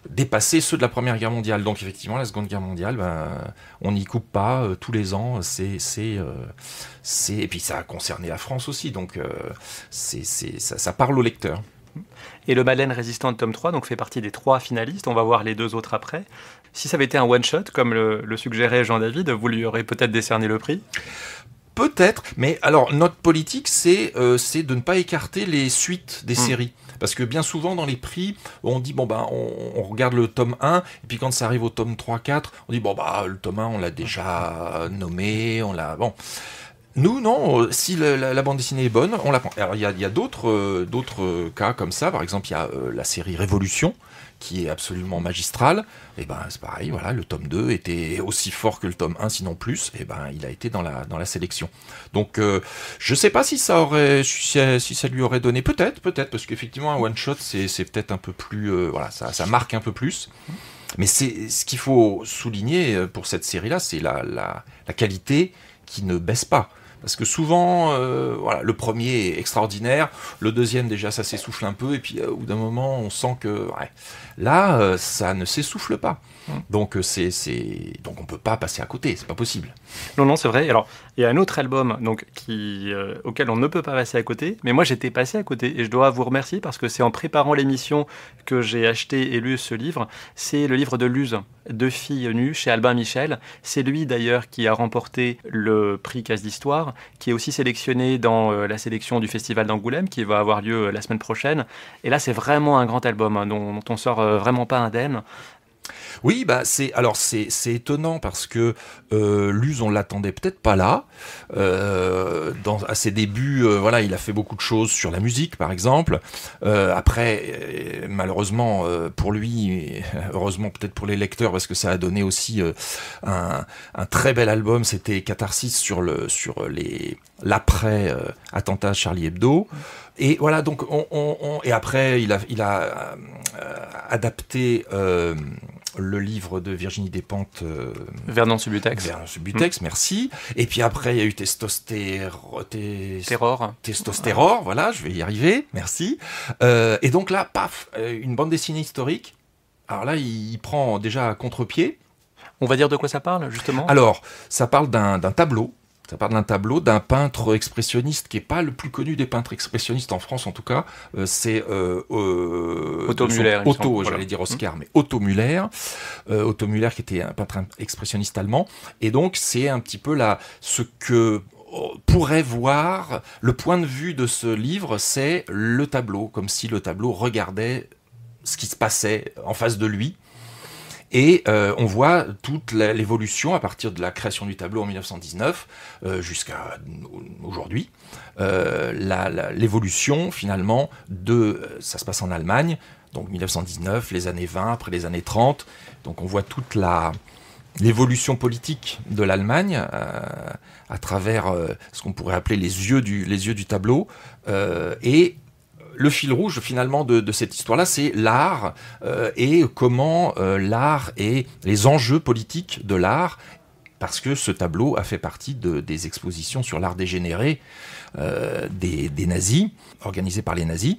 dépassé ceux de la Première Guerre mondiale. Donc effectivement, la Seconde Guerre mondiale, on n'y coupe pas tous les ans. Et puis ça a concerné la France aussi, donc ça parle au lecteur. Et le Madeleine Résistante tome 3 donc, fait partie des 3 finalistes. On va voir les 2 autres après. Si ça avait été un one-shot, comme le suggérait Jean-David, vous lui aurez peut-être décerné le prix ? Peut-être, mais alors notre politique, c'est de ne pas écarter les suites des séries. Parce que bien souvent dans les prix, on dit on regarde le tome 1, et puis quand ça arrive au tome 3, 4, on dit le tome 1 on l'a déjà nommé, Nous, non, si la bande dessinée est bonne, on la prend. Alors il y a d'autres cas comme ça, par exemple il y a la série Révolution, qui est absolument magistrale, et c'est pareil, voilà, le tome 2 était aussi fort que le tome 1, sinon plus, et il a été dans la sélection. Donc je sais pas si ça lui aurait donné, peut-être, parce qu'effectivement un one-shot c'est peut-être un peu plus, ça marque un peu plus. Mais c'est ce qu'il faut souligner pour cette série-là, c'est la qualité qui ne baisse pas. Parce que souvent, le premier est extraordinaire, le deuxième déjà ça s'essouffle un peu, et puis au bout d'un moment on sent que là ça ne s'essouffle pas. Donc donc on peut pas passer à côté, c'est pas possible. Non, c'est vrai. Alors il y a un autre album auquel on ne peut pas passer à côté, mais moi j'étais passé à côté et je dois vous remercier parce que c'est en préparant l'émission que j'ai acheté et lu ce livre. C'est le livre de Luz, Deux filles nues, chez Albin Michel. C'est lui d'ailleurs qui a remporté le prix Casse d'Histoire, qui est aussi sélectionné dans la sélection du Festival d'Angoulême, qui va avoir lieu la semaine prochaine. Et là, c'est vraiment un grand album dont on sort vraiment pas indemne. Oui, c'est étonnant parce que Luz, on l'attendait peut-être pas là. À ses débuts, il a fait beaucoup de choses sur la musique, par exemple. Après, malheureusement pour lui, heureusement peut-être pour les lecteurs, parce que ça a donné aussi un très bel album. C'était Catharsis sur l'après attentat Charlie Hebdo. Et voilà, donc et après il a adapté le livre de Virginie Despentes, Vernon Subutex. Merci. Et puis après il y a eu Testostérore, voilà, je vais y arriver, merci. Et donc là, paf, une bande dessinée historique. Alors là, il prend déjà à contre-pied. On va dire de quoi ça parle, justement ? Alors, ça parle d'un tableau. Ça parle d'un tableau d'un peintre expressionniste qui n'est pas le plus connu des peintres expressionnistes en France, en tout cas. C'est Otto Müller. J'allais dire Oscar, mais Otto Müller. Otto Müller qui était un peintre expressionniste allemand. Et donc, c'est un petit peu ce que pourrait voir le point de vue de ce livre, c'est le tableau, comme si le tableau regardait ce qui se passait en face de lui. Et on voit toute l'évolution à partir de la création du tableau en 1919 jusqu'à aujourd'hui. L'évolution finalement ça se passe en Allemagne, donc 1919, les années 20, après les années 30. Donc on voit toute l'évolution politique de l'Allemagne à travers ce qu'on pourrait appeler les yeux du tableau. Et le fil rouge finalement de cette histoire-là, c'est l'art et comment l'art et les enjeux politiques de l'art, parce que ce tableau a fait partie des expositions sur l'art dégénéré des nazis, organisées par les nazis.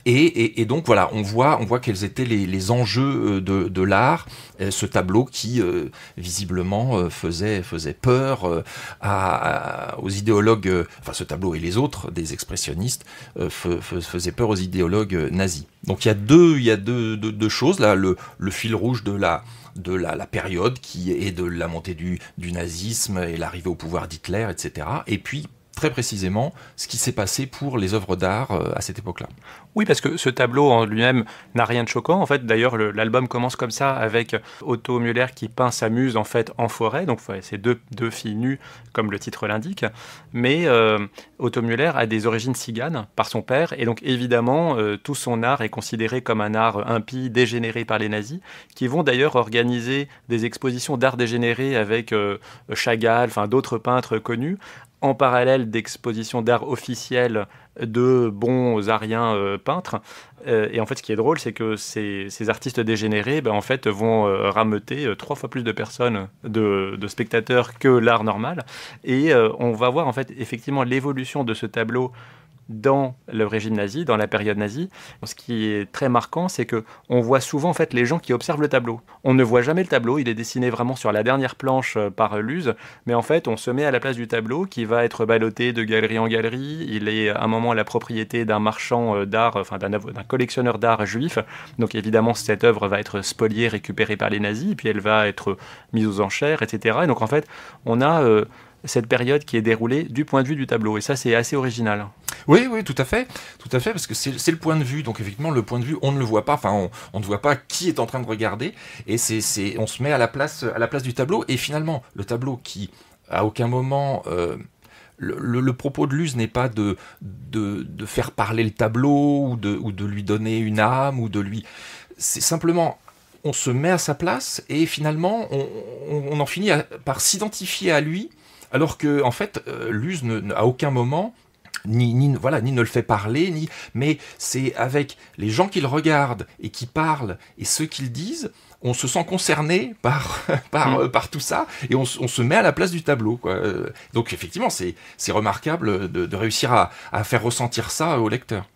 Et donc voilà, on voit quels étaient les enjeux de l'art, ce tableau qui visiblement faisait peur aux idéologues, ce tableau et les autres des expressionnistes faisaient peur aux idéologues nazis. Donc il y a deux choses là, le fil rouge de la période qui est de la montée du nazisme et l'arrivée au pouvoir d'Hitler, etc. Et puis très précisément ce qui s'est passé pour les œuvres d'art à cette époque-là. Oui, parce que ce tableau en lui-même n'a rien de choquant. En fait, d'ailleurs, l'album commence comme ça avec Otto Müller qui peint sa muse en fait en forêt. Donc, c'est deux filles nues, comme le titre l'indique. Mais Otto Müller a des origines tziganes par son père, et donc évidemment, tout son art est considéré comme un art impie, dégénéré par les nazis, qui vont d'ailleurs organiser des expositions d'art dégénéré avec Chagall, d'autres peintres connus, en parallèle d'expositions d'art officielles de bons ariens peintres. Et en fait, ce qui est drôle, c'est que ces artistes dégénérés en fait, vont rameuter 3 fois plus de personnes, de spectateurs, que l'art normal. Et on va voir en fait, effectivement l'évolution de ce tableau dans le régime nazi, dans la période nazie. Ce qui est très marquant, c'est qu'on voit souvent en fait, les gens qui observent le tableau. On ne voit jamais le tableau, il est dessiné vraiment sur la dernière planche par Luz, mais en fait, on se met à la place du tableau qui va être ballotté de galerie en galerie. Il est à un moment la propriété d'un marchand d'art, d'un collectionneur d'art juif. Donc évidemment, cette œuvre va être spoliée, récupérée par les nazis, puis elle va être mise aux enchères, etc. Et donc en fait, on a cette période qui est déroulée du point de vue du tableau. Et ça, c'est assez original. Oui, tout à fait, parce que c'est le point de vue. Donc effectivement, le point de vue, on ne le voit pas. Enfin, on ne voit pas qui est en train de regarder. Et on se met à la place du tableau. Et finalement, le tableau qui, à aucun moment, le propos de Luz n'est pas de faire parler le tableau ou de lui donner une âme c'est simplement, on se met à sa place et finalement, on en finit par s'identifier à lui, alors que en fait, Luz à aucun moment ni ne le fait parler, mais c'est avec les gens qui le regardent et qui parlent et ceux qui le disent, on se sent concerné par tout ça et on se met à la place du tableau, quoi. Donc effectivement, c'est remarquable de réussir à faire ressentir ça au lecteur.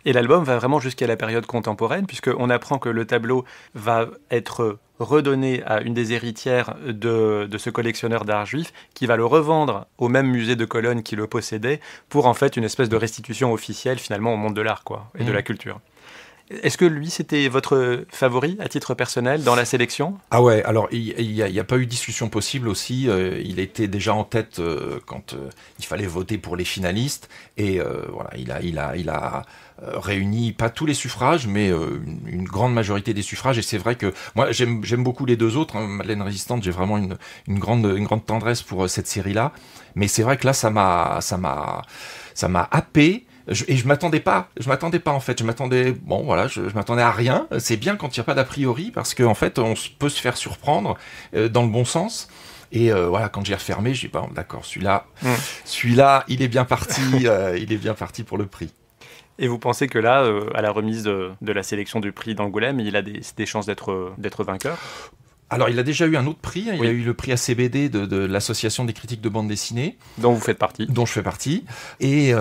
Et l'album va vraiment jusqu'à la période contemporaine, puisqu'on apprend que le tableau va être redonné à une des héritières de ce collectionneur d'art juif, qui va le revendre au même musée de Cologne qui le possédait, pour en fait une espèce de restitution officielle finalement au monde de l'art, quoi, et de la culture. Est-ce que lui, c'était votre favori à titre personnel dans la sélection ? Ah ouais, alors il n'y a pas eu de discussion possible aussi. Il était déjà en tête quand il fallait voter pour les finalistes. Et voilà, il a réuni pas tous les suffrages, mais une grande majorité des suffrages. Et c'est vrai que moi, j'aime beaucoup les deux autres. Hein. Madeleine Résistante, j'ai vraiment une grande tendresse pour cette série-là. Mais c'est vrai que là, ça m'a happé. Et je m'attendais pas en fait. Je m'attendais à rien. C'est bien quand il n'y a pas d'a priori parce qu'en fait, on peut se faire surprendre dans le bon sens. Et voilà, quand j'ai refermé, j'ai dit bon, d'accord, celui-là, il est bien parti, il est bien parti pour le prix. Et vous pensez que là, à la remise de la sélection du prix d'Angoulême, il a des chances d'être vainqueur ? Alors, il a déjà eu un autre prix. Il a eu le prix ACBD de l'Association des critiques de bande dessinée. Dont vous faites partie. Dont je fais partie. Et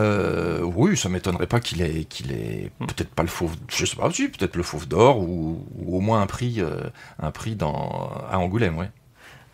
oui, ça ne m'étonnerait pas qu'il ait peut-être pas le fauve, je sais pas, peut-être le fauve d'or ou au moins un prix à Angoulême, ouais.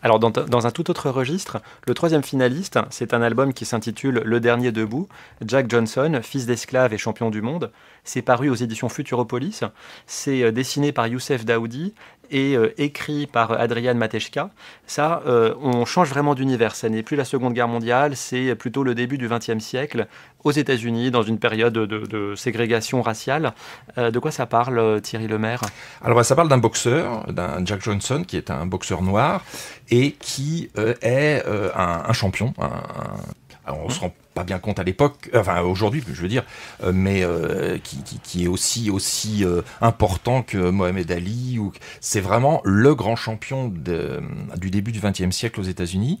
Alors, dans un tout autre registre, le troisième finaliste, c'est un album qui s'intitule « Le dernier debout », Jack Johnson, fils d'esclave et champion du monde. C'est paru aux éditions Futuropolis. C'est dessiné par Youssef Daoudi et écrit par Adrian Matejka. Ça, on change vraiment d'univers. Ça n'est plus la Seconde Guerre mondiale, c'est plutôt le début du XXe siècle, aux États-Unis, dans une période de ségrégation raciale. De quoi ça parle, Thierry Lemaire ? Alors, ça parle d'un boxeur, d'un Jack Johnson, qui est un boxeur noir, et qui est un champion. Alors, on ne se rend pas bien compte à l'époque, enfin aujourd'hui, je veux dire, mais qui est aussi important que Mohamed Ali. C'est vraiment le grand champion du début du XXe siècle aux États-Unis.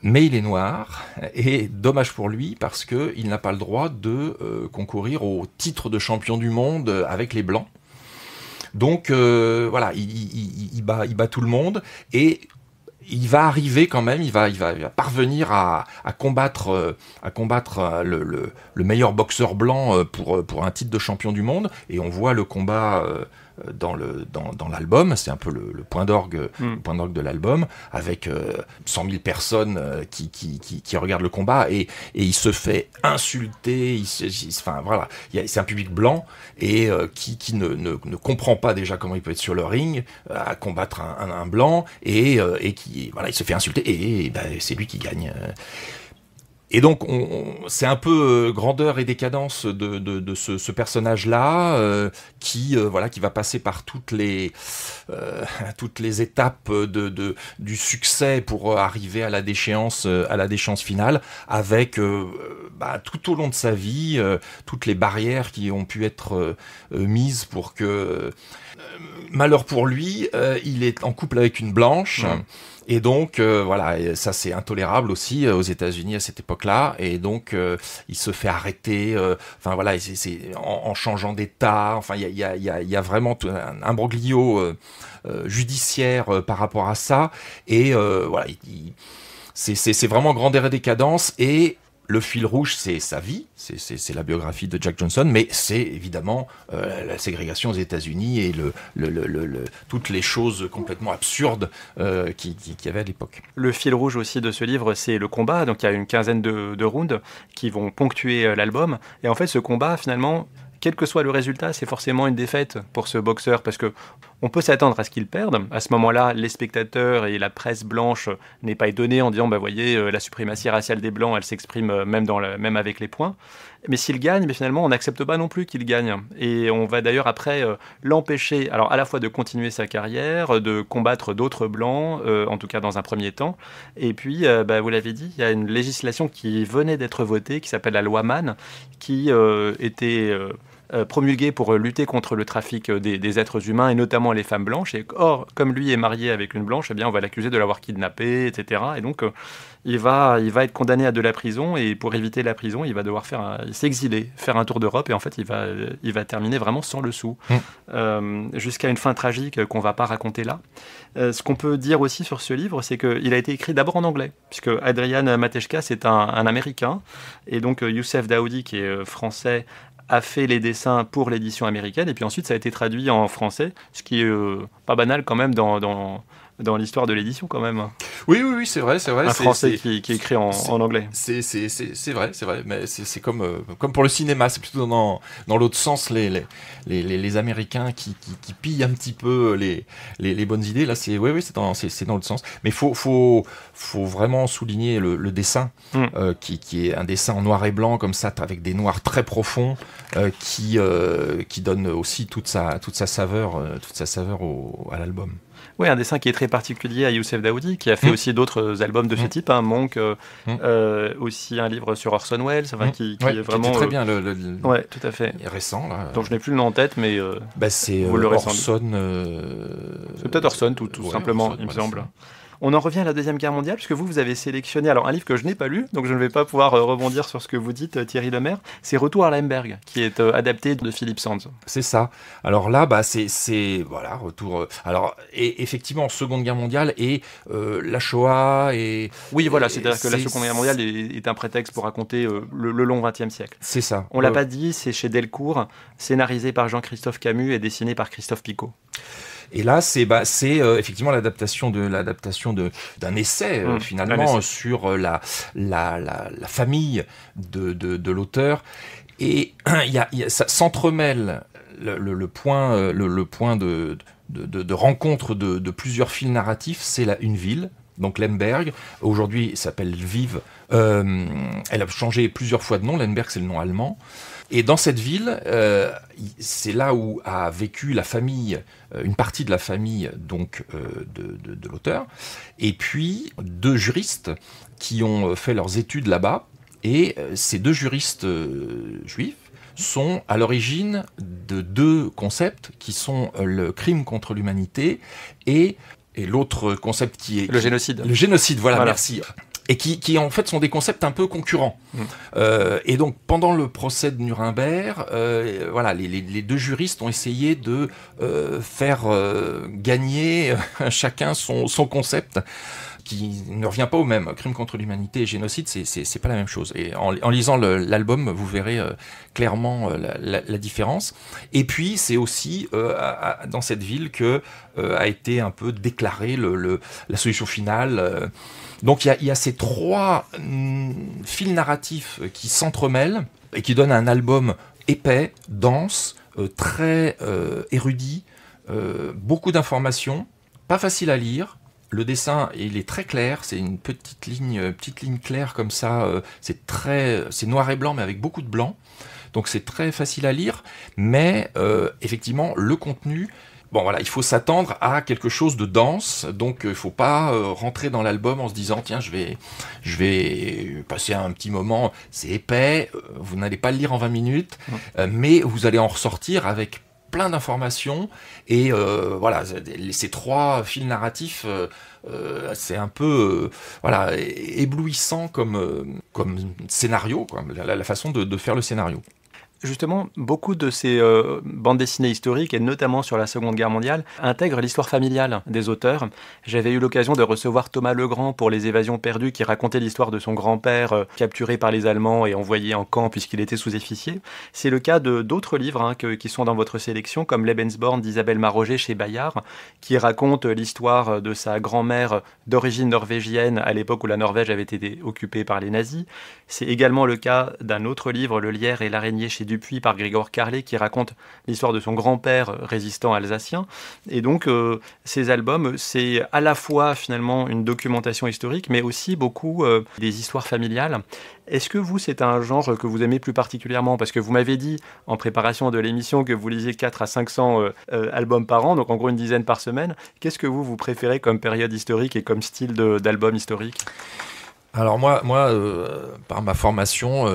Mais il est noir, et dommage pour lui, parce qu'il n'a pas le droit de concourir au titre de champion du monde avec les Blancs. Donc voilà, il bat tout le monde, et il va arriver quand même, il va parvenir à combattre le meilleur boxeur blanc pour un titre de champion du monde, et on voit le combat dans l'album. C'est un peu le point d'orgue de l'album, avec 100 000 personnes qui regardent le combat, et il se fait insulter. Enfin voilà, c'est un public blanc et qui ne comprend pas déjà comment il peut être sur le ring à combattre un blanc, et qui voilà, il se fait insulter, et c'est lui qui gagne. Et donc, c'est un peu grandeur et décadence de ce personnage-là qui va passer par toutes les étapes du succès pour arriver à la déchéance finale, avec tout au long de sa vie toutes les barrières qui ont pu être mises pour que, malheur pour lui, il est en couple avec une blanche. Et donc, voilà, ça c'est intolérable aussi aux États-Unis à cette époque-là. Et donc, il se fait arrêter. Enfin voilà, c'est en changeant d'État. Enfin, il y a vraiment un imbroglio judiciaire par rapport à ça. Et voilà, c'est vraiment grandeur et décadence. Et le fil rouge, c'est sa vie, c'est la biographie de Jack Johnson, mais c'est évidemment la ségrégation aux États-Unis et toutes les choses complètement absurdes qu'il y avait à l'époque. Le fil rouge aussi de ce livre, c'est le combat. Donc il y a une quinzaine de rounds qui vont ponctuer l'album. Et en fait, ce combat, finalement, quel que soit le résultat, c'est forcément une défaite pour ce boxeur, parce que on peut s'attendre à ce qu'il perde. À ce moment-là, les spectateurs et la presse blanche n'est pas étonnée en disant, voyez, la suprématie raciale des Blancs, elle s'exprime même avec les points. Mais s'il gagne, finalement, on n'accepte pas non plus qu'il gagne. Et on va d'ailleurs après l'empêcher, alors à la fois de continuer sa carrière, de combattre d'autres Blancs, en tout cas dans un premier temps. Et puis, vous l'avez dit, il y a une législation qui venait d'être votée, qui s'appelle la loi Mann, qui était promulguée pour lutter contre le trafic des êtres humains, et notamment les femmes blanches. Et or, comme lui est marié avec une blanche, on va l'accuser de l'avoir kidnappé, etc. Et donc, il va être condamné à de la prison, et pour éviter la prison, il va devoir s'exiler, faire un tour d'Europe, et en fait, il va terminer vraiment sans le sou, jusqu'à une fin tragique qu'on ne va pas raconter là. Ce qu'on peut dire aussi sur ce livre, c'est qu'il a été écrit d'abord en anglais, puisque Adrian Matejka, c'est un Américain, et donc Youssef Daoudi, qui est français, a fait les dessins pour l'édition américaine, et puis ensuite ça a été traduit en français, ce qui est pas banal quand même dans l'histoire de l'édition quand même. Oui, c'est vrai. Un français qui écrit en anglais. C'est vrai, mais c'est comme pour le cinéma, c'est plutôt dans l'autre sens, les Américains qui pillent un petit peu les bonnes idées. Là, c'est dans l'autre sens. Mais faut vraiment souligner le dessin, qui est un dessin en noir et blanc comme ça, avec des noirs très profonds, qui donne aussi toute sa saveur à l'album. Oui, un dessin qui est très particulier à Youssef Daoudi, qui a fait aussi d'autres albums de ce type, Monk, aussi un livre sur Orson Welles, qui est vraiment... Qui très bien, Oui, tout à fait. Récent, là. Donc je n'ai plus le nom en tête, mais c'est vous l'aurez Orson... C'est peut-être Orson, tout simplement, Orson, il me semble. On en revient à la Deuxième Guerre mondiale, puisque vous avez sélectionné un livre que je n'ai pas lu, donc je ne vais pas pouvoir rebondir sur ce que vous dites, Thierry Lemaire. C'est Retour à Lemberg, qui est adapté de Philippe Sands. C'est ça. Alors là, voilà, retour... Alors, et effectivement, Seconde Guerre mondiale et la Shoah et... Oui, voilà, c'est-à-dire que la Seconde Guerre mondiale est un prétexte pour raconter le long XXe siècle. C'est ça. On l'a pas dit, c'est chez Delcourt, scénarisé par Jean-Christophe Camus et dessiné par Christophe Picot. Et là, c'est effectivement l'adaptation d'un essai finalement sur la famille de l'auteur. Et ça s'entremêle le point de rencontre de plusieurs fils narratifs. C'est une ville. Donc Lemberg, aujourd'hui il s'appelle Lviv, elle a changé plusieurs fois de nom, Lemberg c'est le nom allemand, et dans cette ville, c'est là où a vécu la famille, une partie de la famille donc de l'auteur, et puis 2 juristes qui ont fait leurs études là-bas, et ces 2 juristes juifs sont à l'origine de 2 concepts qui sont le crime contre l'humanité et l'autre concept qui est... Le génocide. Le génocide, voilà. Merci. Et qui en fait sont des concepts un peu concurrents. Et donc pendant le procès de Nuremberg, les 2 juristes ont essayé de faire gagner chacun son concept, qui ne revient pas au même. Crime contre l'humanité et génocide, c'est pas la même chose. Et en lisant l'album, vous verrez clairement la différence. Et puis, c'est aussi dans cette ville que a été un peu déclarée la solution finale. Donc, il y a ces 3 fils narratifs qui s'entremêlent et qui donnent un album épais, dense, très érudit, beaucoup d'informations, pas facile à lire. Le dessin, il est très clair, c'est une petite ligne claire comme ça, c'est noir et blanc mais avec beaucoup de blanc, donc c'est très facile à lire, mais effectivement le contenu, il faut s'attendre à quelque chose de dense, donc il ne faut pas rentrer dans l'album en se disant tiens je vais passer un petit moment, c'est épais, vous n'allez pas le lire en 20 minutes, mais vous allez en ressortir avec plein d'informations et ces 3 fils narratifs, c'est un peu éblouissant comme scénario, quoi, la façon de faire le scénario. Justement, beaucoup de ces bandes dessinées historiques, et notamment sur la Seconde Guerre mondiale, intègrent l'histoire familiale des auteurs. J'avais eu l'occasion de recevoir Thomas Legrand pour Les Évasions perdues, qui racontait l'histoire de son grand-père capturé par les Allemands et envoyé en camp puisqu'il était sous-officier. C'est le cas d'autres livres qui sont dans votre sélection, comme Lebensborn d'Isabelle Maroger chez Bayard, qui raconte l'histoire de sa grand-mère d'origine norvégienne à l'époque où la Norvège avait été occupée par les nazis. C'est également le cas d'un autre livre, Le Lierre et l'araignée chez Dupuis par Grégoire Carlet qui raconte l'histoire de son grand-père résistant alsacien. Et donc, ces albums, c'est à la fois finalement une documentation historique, mais aussi beaucoup des histoires familiales. Est-ce que vous, c'est un genre que vous aimez plus particulièrement? Parce que vous m'avez dit, en préparation de l'émission, que vous lisiez 400 à 500 albums par an, donc en gros une dizaine par semaine. Qu'est-ce que vous préférez comme période historique et comme style d'album historique? Alors moi, par ma formation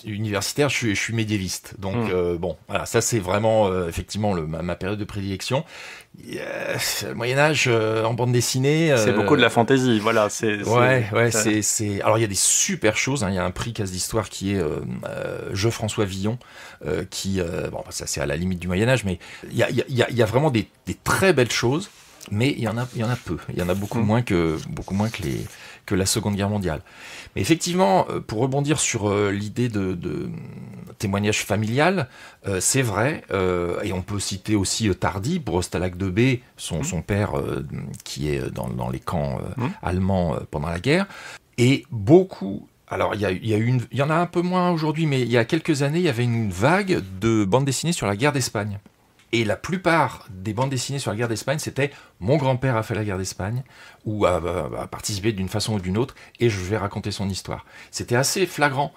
universitaire, je suis médiéviste. Donc bon, voilà, ça c'est vraiment effectivement ma période de prédilection. Le Moyen-Âge en bande dessinée. C'est beaucoup de la fantaisie, voilà. Alors il y a des super choses. Il y a un prix Casse d'Histoire qui est François Villon, qui ça c'est à la limite du Moyen-Âge, mais il y a vraiment des très belles choses. Mais il y en a peu. Il y en a beaucoup moins que la Seconde Guerre mondiale. Mais effectivement, pour rebondir sur l'idée de témoignage familial, c'est vrai, et on peut citer aussi Tardy, pour Stalag de B, son père qui est dans les camps allemands pendant la guerre, et beaucoup. Alors, il y en a un peu moins aujourd'hui, mais il y a quelques années, il y avait une vague de bandes dessinées sur la guerre d'Espagne. Et la plupart des bandes dessinées sur la guerre d'Espagne, c'était « Mon grand-père a fait la guerre d'Espagne » ou a participé d'une façon ou d'une autre, et je vais raconter son histoire. C'était assez flagrant.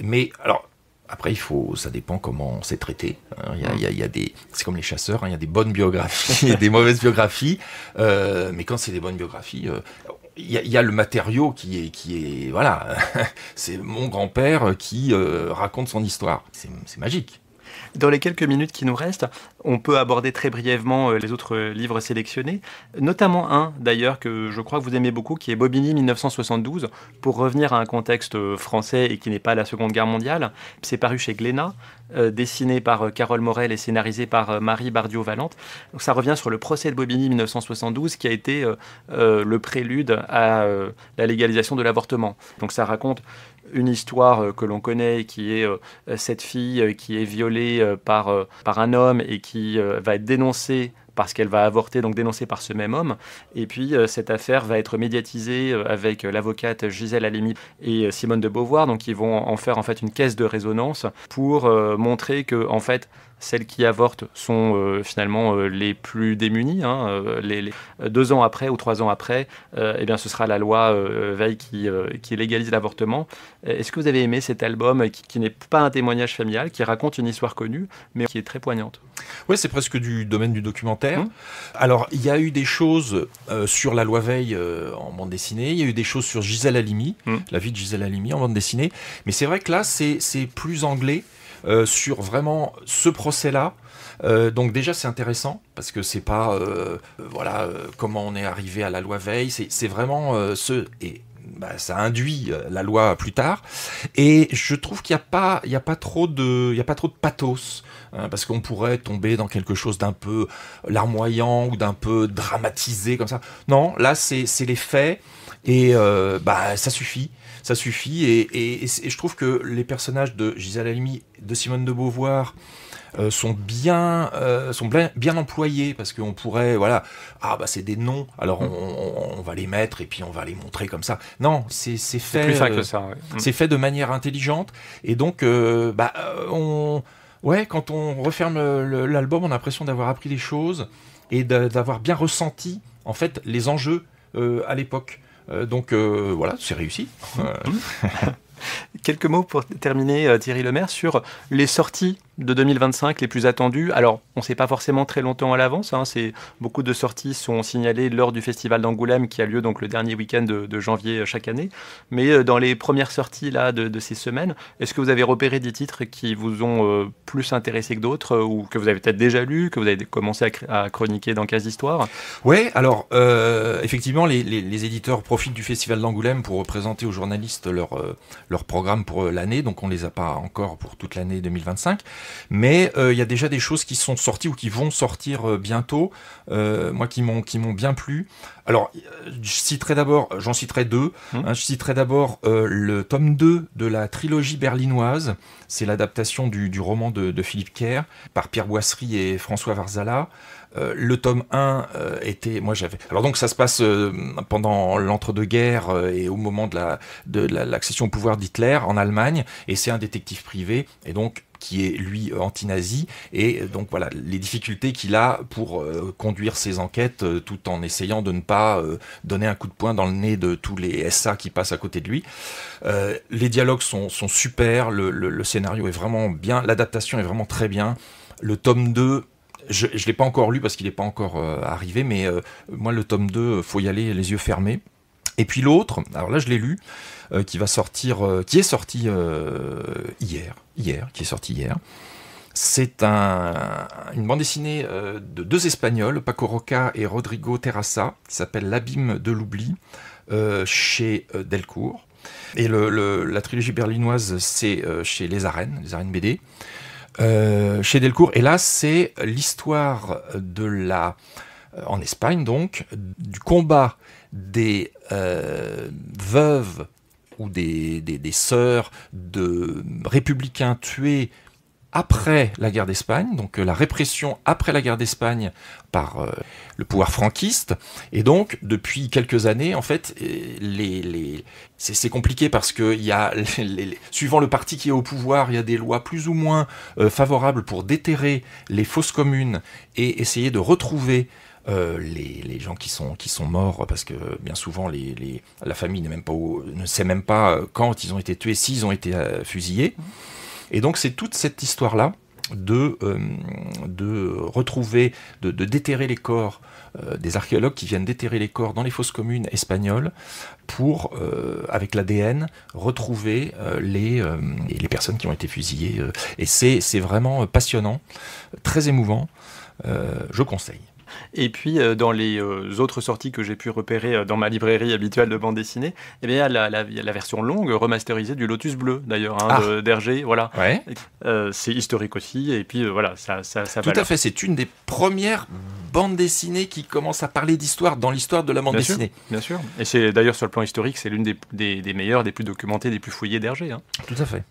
Mais alors, après, ça dépend comment c'est traité. C'est comme les chasseurs, il y a des bonnes biographies et des mauvaises biographies. Mais quand c'est des bonnes biographies... Il y a le matériau qui est voilà, c'est mon grand-père qui raconte son histoire. C'est magique. Dans les quelques minutes qui nous restent, on peut aborder très brièvement les autres livres sélectionnés, notamment un d'ailleurs que je crois que vous aimez beaucoup, qui est Bobigny 1972, pour revenir à un contexte français et qui n'est pas la Seconde Guerre mondiale. C'est paru chez Glénat, dessiné par Carole Morel et scénarisé par Marie Bardiot-Valente. Donc ça revient sur le procès de Bobigny 1972 qui a été le prélude à la légalisation de l'avortement. Donc ça raconte une histoire que l'on connaît, qui est cette fille qui est violée par un homme et qui va être dénoncée parce qu'elle va avorter, donc dénoncée par ce même homme. Et puis, cette affaire va être médiatisée avec l'avocate Gisèle Halimi et Simone de Beauvoir. Donc, ils vont en faire en fait une caisse de résonance pour montrer que, en fait, celles qui avortent sont finalement les plus démunies. Les 2 ans après ou 3 ans après, eh bien, ce sera la loi Veil qui légalise l'avortement. Est-ce que vous avez aimé cet album qui n'est pas un témoignage familial, qui raconte une histoire connue, mais qui est très poignante? Oui, c'est presque du domaine du documentaire. Alors, il y a eu des choses sur la loi Veil en bande dessinée, il y a eu des choses sur Gisèle Halimi, la vie de Gisèle Halimi en bande dessinée, mais c'est vrai que là, c'est plus anglais. Sur vraiment ce procès-là. Donc déjà c'est intéressant parce que c'est pas comment on est arrivé à la loi Veil, c'est vraiment ça induit la loi plus tard, et je trouve qu'il y a pas trop de pathos, parce qu'on pourrait tomber dans quelque chose d'un peu larmoyant ou d'un peu dramatisé comme ça. Non, là c'est les faits, et ça suffit. Ça suffit, et je trouve que les personnages de Gisèle Halimi, de Simone de Beauvoir sont bien employés, parce qu'on pourrait, c'est des noms, alors on va les mettre et puis on va les montrer comme ça. Non, c'est fait, plus fin que ça, ouais. C'est fait de manière intelligente, et donc quand on referme l'album, on a l'impression d'avoir appris les choses et d'avoir bien ressenti en fait les enjeux à l'époque. Donc c'est réussi. Quelques mots pour terminer, Thierry Lemaire, sur les sorties de 2025 les plus attendues. Alors, on ne sait pas forcément très longtemps à l'avance. Beaucoup de sorties sont signalées lors du Festival d'Angoulême qui a lieu donc le dernier week-end de janvier chaque année. Mais dans les premières sorties là, de ces semaines, est-ce que vous avez repéré des titres qui vous ont plus intéressé que d'autres, ou que vous avez peut-être déjà lus, que vous avez commencé à chroniquer dans Casse d'Histoire? Oui, alors effectivement, les éditeurs profitent du Festival d'Angoulême pour présenter aux journalistes leur programme pour l'année. Donc on ne les a pas encore pour toute l'année 2025. Mais il y a déjà des choses qui sont sorties ou qui vont sortir bientôt, moi qui m'ont bien plu. Alors, j'en citerai 2. Je citerai d'abord le tome 2 de la trilogie berlinoise. C'est l'adaptation du roman de Philippe Kerr par Pierre Boisserie et François Varzala. Le tome 1 était... Moi, j'avais... Alors donc, ça se passe pendant l'entre-deux-guerres et au moment de l'accession au pouvoir d'Hitler en Allemagne, et c'est un détective privé, et donc qui est, lui, anti-nazi, et donc voilà, les difficultés qu'il a pour conduire ses enquêtes tout en essayant de ne pas donner un coup de poing dans le nez de tous les SA qui passent à côté de lui. Les dialogues sont super, le scénario est vraiment bien, l'adaptation est vraiment très bien. Le tome 2, je ne l'ai pas encore lu parce qu'il n'est pas encore arrivé, mais moi, le tome 2, faut y aller les yeux fermés. Et puis l'autre, alors là je l'ai lu, qui est sorti hier. C'est une bande dessinée de 2 Espagnols, Paco Roca et Rodrigo Terrassa, qui s'appelle L'Abîme de l'oubli, chez Delcourt. Et la trilogie berlinoise, c'est chez Les Arènes BD, chez Delcourt. Et là, c'est l'histoire en Espagne donc, du combat des veuves ou des sœurs de républicains tués après la guerre d'Espagne, donc la répression après la guerre d'Espagne par le pouvoir franquiste. Et donc, depuis quelques années, en fait, c'est compliqué parce que suivant le parti qui est au pouvoir, il y a des lois plus ou moins favorables pour déterrer les fosses communes et essayer de retrouver les gens qui sont morts, parce que bien souvent la famille ne sait même pas quand ils ont été tués, s'ils ont été fusillés. Et donc c'est toute cette histoire-là de retrouver, de déterrer les corps, des archéologues qui viennent déterrer les corps dans les fosses communes espagnoles pour, avec l'ADN, retrouver les personnes qui ont été fusillées. Et c'est vraiment passionnant, très émouvant, je conseille. Et puis, dans les autres sorties que j'ai pu repérer dans ma librairie habituelle de bande dessinée, eh bien, il y a la version longue remasterisée du Lotus Bleu, d'ailleurs, d'Hergé. Voilà. Ouais. C'est historique aussi, et puis voilà, ça Tout à fait, c'est une des premières bandes dessinées qui commence à parler d'histoire dans l'histoire de la bande dessinée. Bien sûr. Et c'est d'ailleurs, sur le plan historique, c'est l'une des meilleures, des plus documentées, des plus fouillées d'Hergé. Hein. Tout à fait.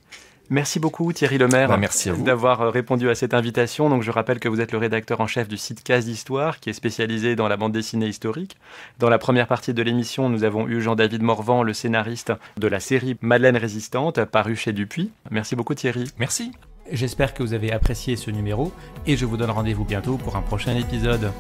Merci beaucoup Thierry Lemaire merci à vous d'avoir répondu à cette invitation. Donc, je rappelle que vous êtes le rédacteur en chef du site Cases d'Histoire, qui est spécialisé dans la bande dessinée historique. Dans la première partie de l'émission, nous avons eu Jean-David Morvan, le scénariste de la série Madeleine Résistante, parue chez Dupuis. Merci beaucoup Thierry. Merci. J'espère que vous avez apprécié ce numéro et je vous donne rendez-vous bientôt pour un prochain épisode.